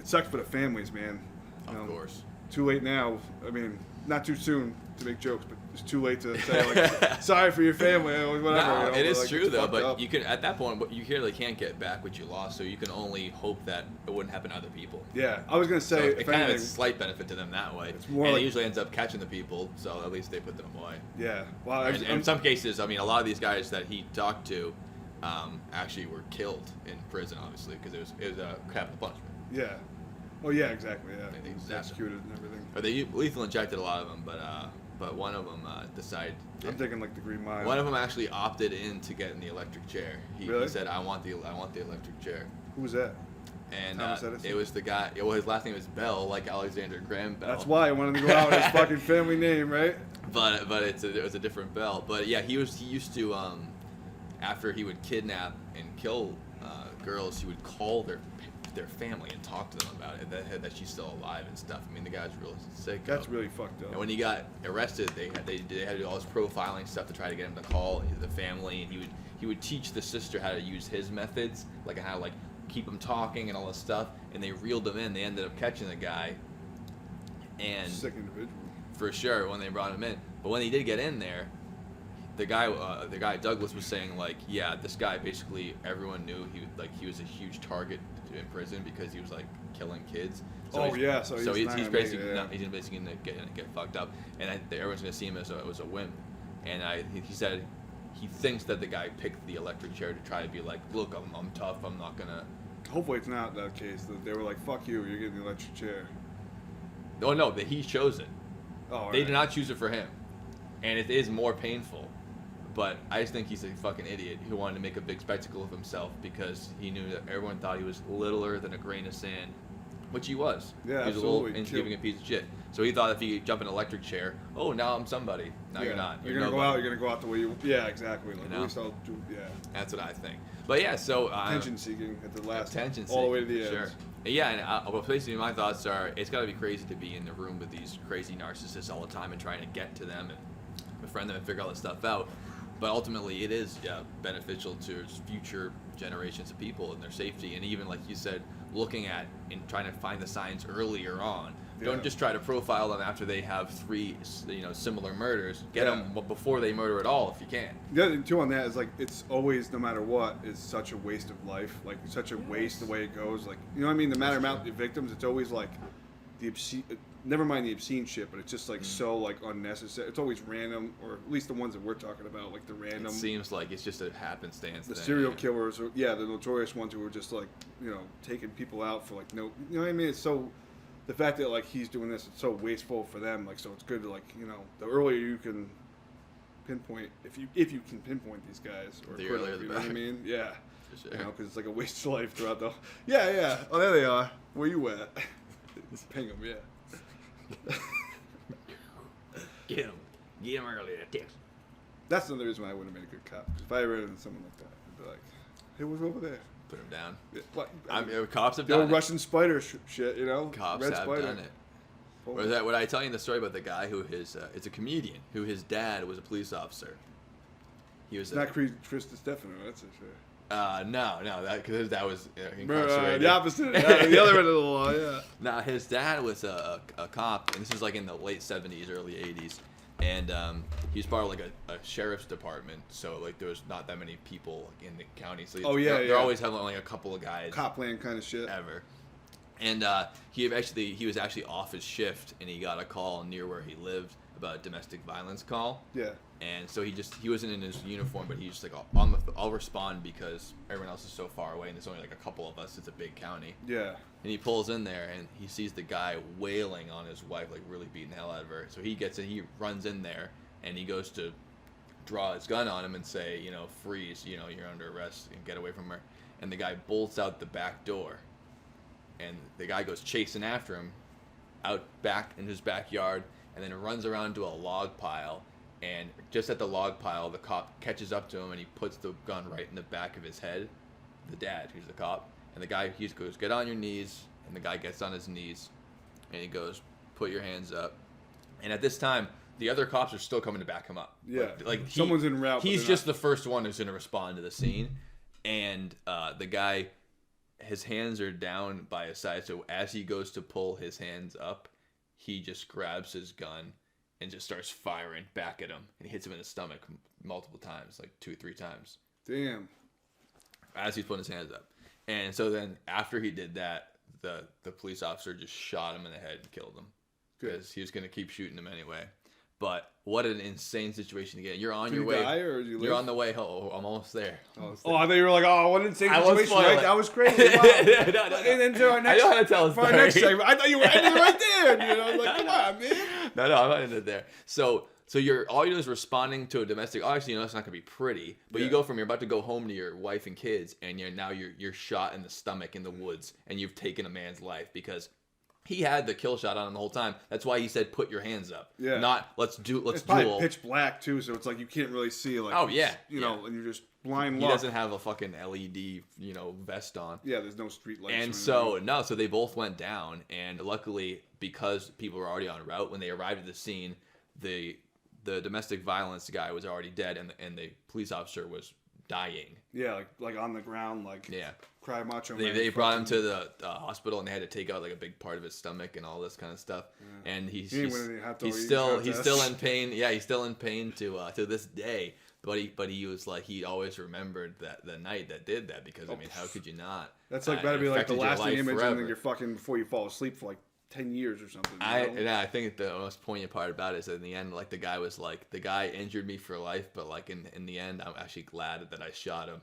sucks for the families, man. Of course. Too late now. I mean, not too soon to make jokes, but it's too late to say like sorry for your family or whatever. No, it is true though, but you can at that point you clearly can't get back what you lost, so you can only hope that it wouldn't happen to other people. Yeah, I was gonna say it kind of has a slight benefit to them that way. It's more and like, it usually ends up catching the people, so at least they put them away. Yeah, well, and in some cases, I mean, a lot of these guys that he talked to actually were killed in prison, obviously, because it was a capital punishment. Yeah. Oh yeah, exactly. Yeah. They executed and everything. Or they lethal injected a lot of them, but one of them decided. I'm thinking like the Green Mile. One of them actually opted in to get in the electric chair. He said, "I want the electric chair." Who was that? And it was the guy. Well, his last name is Bell, like Alexander Graham Bell. That's why I wanted to go out with his fucking family name, right? But it was a different Bell. But yeah, he used to after he would kidnap and kill girls, he would call their family and talk to them about it, that she's still alive and stuff. I mean, the guy's real sick. That's really fucked up. And when he got arrested, they had to do all this profiling stuff to try to get him to call the family, and he would teach the sister how to use his methods, like how to like keep him talking and all this stuff. And they reeled him in. They ended up catching the guy. And sick individual. For sure, when they brought him in. But when he did get in there, the guy Douglas was saying like, yeah, this guy basically everyone knew he was a huge target in prison because he was like killing kids. So he's basically gonna get fucked up, and everyone's gonna see him as a wimp. And he said he thinks that the guy picked the electric chair to try to be like, look, I'm tough, I'm not gonna. Hopefully it's not that case. That they were like, fuck you, you're getting the electric chair. Oh no, that he chose it. Oh, they did not choose it for him, and it is more painful. But I just think he's a fucking idiot who wanted to make a big spectacle of himself because he knew that everyone thought he was littler than a grain of sand, which he was. Yeah, he was absolutely. a little insignificant piece of shit. So he thought if he could jump in an electric chair, oh, now I'm somebody. No, you're not. You're gonna go out the way you. Yeah, exactly. Like, at least I'll do. Yeah. That's what I think. But yeah, so attention seeking at the last. Attention all the way to the end. Sure. Yeah, and basically my thoughts are, it's got to be crazy to be in the room with these crazy narcissists all the time and trying to get to them. And befriend them and figure all this stuff out. But ultimately, it is beneficial to future generations of people and their safety. And even like you said, looking at and trying to find the signs earlier on. Don't just try to profile them after they have 3, similar murders. Get them before they murder at all, if you can. The other thing too on that is like it's always, no matter what, is such a waste of life. Like such a waste the way it goes. Like you know what I mean? The matter amount of victims, it's always like the obscene. Never mind the obscene shit, but it's just like so like unnecessary. It's always random, or at least the ones that we're talking about, like the random. It seems like it's just a happenstance. The serial killers, or the notorious ones who were just like taking people out for like no, you know what I mean? It's so the fact that like he's doing this, it's so wasteful for them. Like so, it's good to like the earlier you can pinpoint, if you can pinpoint these guys, or the earlier the better. You know what I mean? Yeah, for sure. Because it's like a waste of life throughout the. Yeah. Oh, there they are. Where you at? Ping them, yeah. Get him earlier. That's another reason why I wouldn't have made a good cop. If I ever ran into someone like that, I'd be like, "Hey, what's over there?" Put him down. Yeah, cops have done it. Russian spider shit, Cops Red have spider. done it. What I tell you in the story about the guy who it's a comedian who his dad was a police officer. He was not Chris Stefano, that's for sure. No, that because his dad was incarcerated. The opposite. The other end of the law, yeah. No, his dad was a cop, and this was like in the late 70s, early 80s, and he was part of like a sheriff's department. So like there was not that many people in the county. So they're always having only a couple of guys. Copland kind of shit. Ever. And he was actually off his shift, and he got a call near where he lived about a domestic violence call. Yeah. And so he wasn't in his uniform, but he's just like, I'll respond because everyone else is so far away, and there's only like a couple of us. It's a big county. Yeah. And he pulls in there, and he sees the guy wailing on his wife, like really beating the hell out of her. So he runs in there, and he goes to draw his gun on him and say, freeze, you're under arrest, and get away from her. And the guy bolts out the back door, and the guy goes chasing after him out back in his backyard, and then runs around to a log pile. And just at the log pile, the cop catches up to him, and he puts the gun right in the back of his head. The dad, who's the cop, and the guy, he goes, "Get on your knees." And the guy gets on his knees, and he goes, "Put your hands up." And at this time, the other cops are still coming to back him up. Yeah, someone's en route. He's just the first one who's going to respond to the scene, and the guy, his hands are down by his side. So as he goes to pull his hands up, he just grabs his gun and just starts firing back at him, and he hits him in the stomach multiple times, like 2 or 3 times. Damn. As he's putting his hands up. And so then after he did that, the police officer just shot him in the head and killed him. Because he was going to keep shooting him anyway. But what an insane situation to get. You're on your way. Die, or did you live? You're on the way home. I'm almost there. I thought you were like, what an insane situation. Right? That was crazy. Wow. No. And then to our next, I know how to tell a story. For our next segment, I thought you were ending right there. I was like, come on, man. No, I'm not ending there. So all you do is responding to a domestic. Obviously, it's not gonna be pretty, but you go from you're about to go home to your wife and kids, and you're shot in the stomach in the woods, and you've taken a man's life because he had the kill shot on him the whole time. That's why he said, "Put your hands up." Yeah. Not let's it's probably pitch black too, so it's like you can't really see. Like, and you're just blind. He doesn't have a fucking LED, vest on. Yeah, there's no street lights. And so they both went down, and luckily because people were already en route when they arrived at the scene, the domestic violence guy was already dead, and the police officer was dying. Yeah, like on the ground, cry macho. They brought him to the hospital, and they had to take out like a big part of his stomach and all this kind of stuff. Yeah. And he's still in pain. Yeah, he's still in pain to this day. But he was like, he always remembered that the night that did that because how could you not? That's like better be like the lasting image and then you're fucking before you fall asleep for like 10 years or something. I think the most poignant part about it is that in the end, like the guy was like, the guy injured me for life, but like in the end, I'm actually glad that I shot him.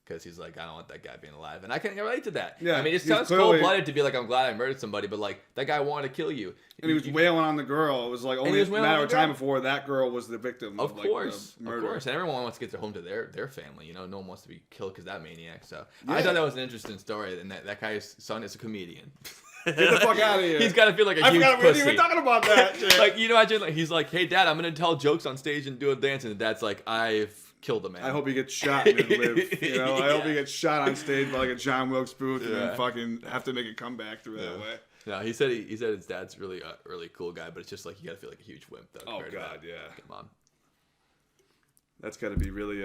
Because he's like, I don't want that guy being alive. And I can relate to that. Yeah, it sounds cold-blooded to be like, I'm glad I murdered somebody, but like, that guy wanted to kill you. And he was wailing on the girl. It was like only a matter of time before that girl was the victim of course. Of course. And everyone wants to get home to their family. No one wants to be killed because that maniac. So I thought that was an interesting story. And that guy's son is a comedian. Get the fuck out of here. He's got to feel like a huge pussy. We were talking about that. Like, imagine, like, he's like, hey, Dad, I'm going to tell jokes on stage and do a dance. And the dad's like, I've killed a man. I hope he gets shot and then live. I hope he gets shot on stage by like a John Wilkes Booth and then fucking have to make a comeback through that way. No, he said his dad's really cool guy, but it's just like you got to feel like a huge wimp though. Oh God, yeah. Come on. That's got to be really,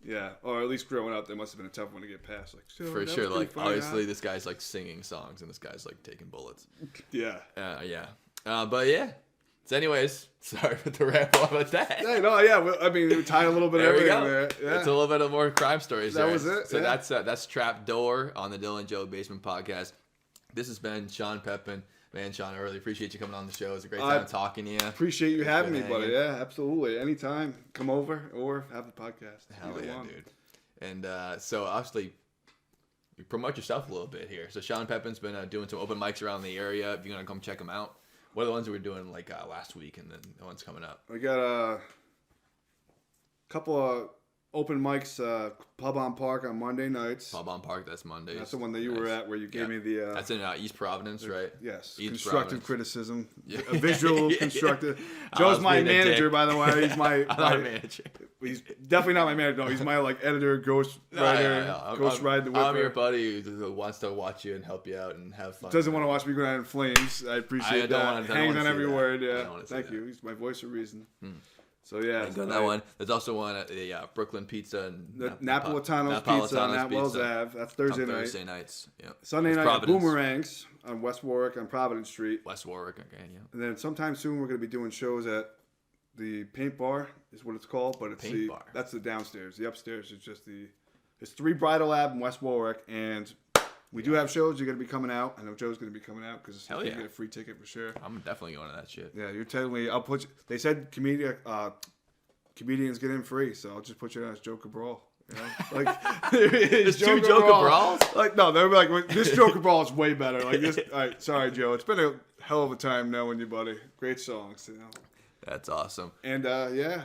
yeah. Or at least growing up, that must have been a tough one to get past. Like, so, for sure. Like, funny, obviously, this guy's like singing songs, and this guy's like taking bullets. Yeah. Yeah. But yeah. So, anyways, sorry for the ramble about that. Yeah, no, yeah. Well, I mean, we tied a little bit of everything there. Yeah. It's a little bit of more crime stories. That was it. So that's Trapdoor on the Dylan Joe Basement Podcast. This has been Sean Pepin. Man, Sean, I really appreciate you coming on the show. It was a great time talking to you. Appreciate you having me, buddy. Yeah, absolutely. Anytime. Come over or have the podcast. Hell yeah, dude. And so, obviously, you promote yourself a little bit here. So, Sean Pepin's been doing some open mics around the area. If you're going to come check them out. What are the ones that we're doing like last week and then the ones coming up? We got a couple of open mics, Pub on Park on Monday nights. Pub on Park, that's Mondays. That's the one that you were at where you gave me the... that's in East Providence, right? Yes. East constructive Providence. Criticism. A visual constructive. Joe's my manager, by the way. He's my... I'm not a manager. He's definitely not my manager. No, he's my editor, ghost writer, ghost ride the whipper. I'm your buddy who wants to watch you and help you out and have fun. Doesn't want to watch me go down in flames. I appreciate that. Hangs on every word. Yeah. Thank you. He's my voice of reason. So yeah, that one. There's also one at the Brooklyn Pizza and Napolitano's Pizza on Atwell's Ave. That's Thursday nights. Yeah. Sunday night at Boomerangs on West Warwick on Providence Street. West Warwick, okay, yeah. And then sometime soon we're going to be doing shows at the Paint Bar is what it's called, but it's that's the downstairs. The upstairs is just it's 3 Bridal Lab in West Warwick, and we do have shows. You're going to be coming out. I know Joe's going to be coming out because you get a free ticket for sure. I'm definitely going to that shit. Yeah, you're technically. I'll put you. They said comedians get in free, so I'll just put you down as Joe Cabral. You know? Like there's Joe Cabrals. Like no, they're like this Joe Cabral is way better. Like this. All right, sorry Joe. It's been a hell of a time knowing you, buddy. Great songs. You know. That's awesome. And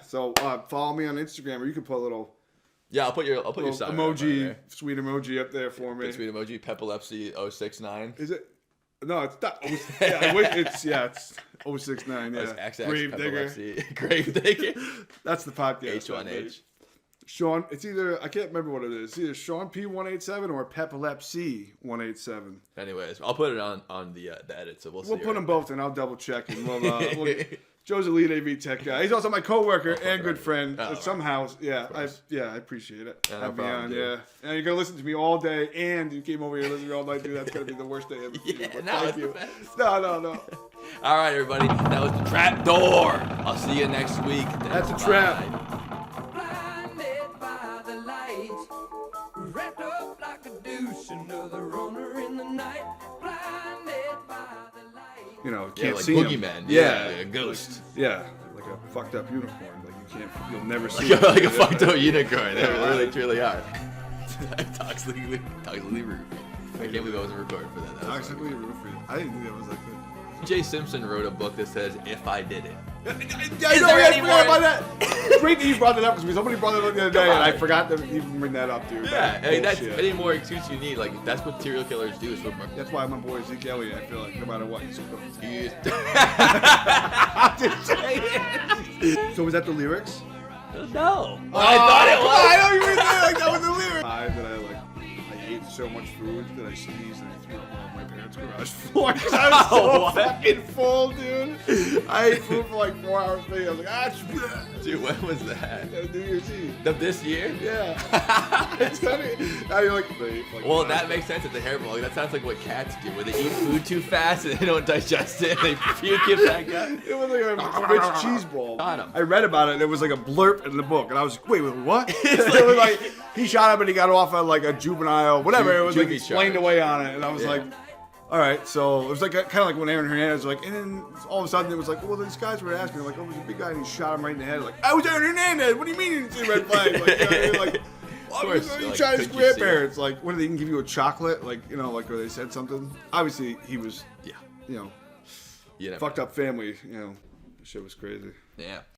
so follow me on Instagram, or you can put a little. Yeah, I'll put your sign emoji, right sweet emoji up there for me. Sweet emoji, Pepilepsy 069. Is it? No, it's not. It's 069. Yeah, XX, Grave Digger. Grave Digger. That's the podcast. H1H. Sean, it's either I can't remember what it is. It's either Sean P187 or Pepilepsy 187. Anyways, I'll put it on the edit, so we'll see. We'll put them both, and I'll double check, and we'll Joe's a lead AV tech guy. He's also my coworker and good friend. Somehow, I appreciate it. Have me on, yeah. And you're gonna listen to me all day, and you came over here listening to me all night, dude. That's gonna be the worst day ever. Thank you. No. All right, everybody. That was the Trapdoor. I'll see you next week. That's a trap. Blinded by the lights, wrapped up like a douche, another runner in the night. Blinded by the lights. You know, can't like see boogeyman. him. Yeah, like a ghost. Yeah, like a fucked up unicorn. Like you'll never see. Like a fucked up unicorn. They really, truly are. Toxically roofy. I can't believe I wasn't recording for that. Toxically roofy. I didn't think that was like that. Jay Simpson wrote a book that says, "If I Did It." I forgot about that. Great that you brought that up because somebody brought it up the other day and I forgot to even bring that up, dude. Yeah, I mean, that's any more excuse you need. Like that's what serial killers do. That's why my boy Zeke Elliott, I feel like no matter what, he's supposed to. I'm just saying. So was that the lyrics? No. I thought it was. I don't even think like that was the lyrics. I ate so much food that I sneezed and I threw up on my parents' garage floor because I was so fucking full, dude. I ate food for like 4 hours straight. I was like, Dude, when was that? New Year's Eve. Of this year? Yeah. It's funny. Now you're like, well, that makes sense. It's a hair ball. That sounds like what cats do, where they eat food too fast and they don't digest it. And they puke it back up. It was like a rich cheese ball. I read about it. And it was like a blurb in the book, and I was like, wait, what? It was like he shot him and he got off at like a juvenile, whatever. It was like explained away on it, and I was like, all right. So it was like kind of like when Aaron Hernandez was like, and then all of a sudden it was like, well, these guys were asking, like, oh, was a big guy and he shot him right in the head. Like, I was Aaron Hernandez. What do you mean you didn't see red flag? Like, you know what I mean? Like, he shot his grandparents. Like, what, did they even give you a chocolate? Like, you know, like, or they said something. Obviously, he was, you know, fucked up family. You know, the shit was crazy. Yeah.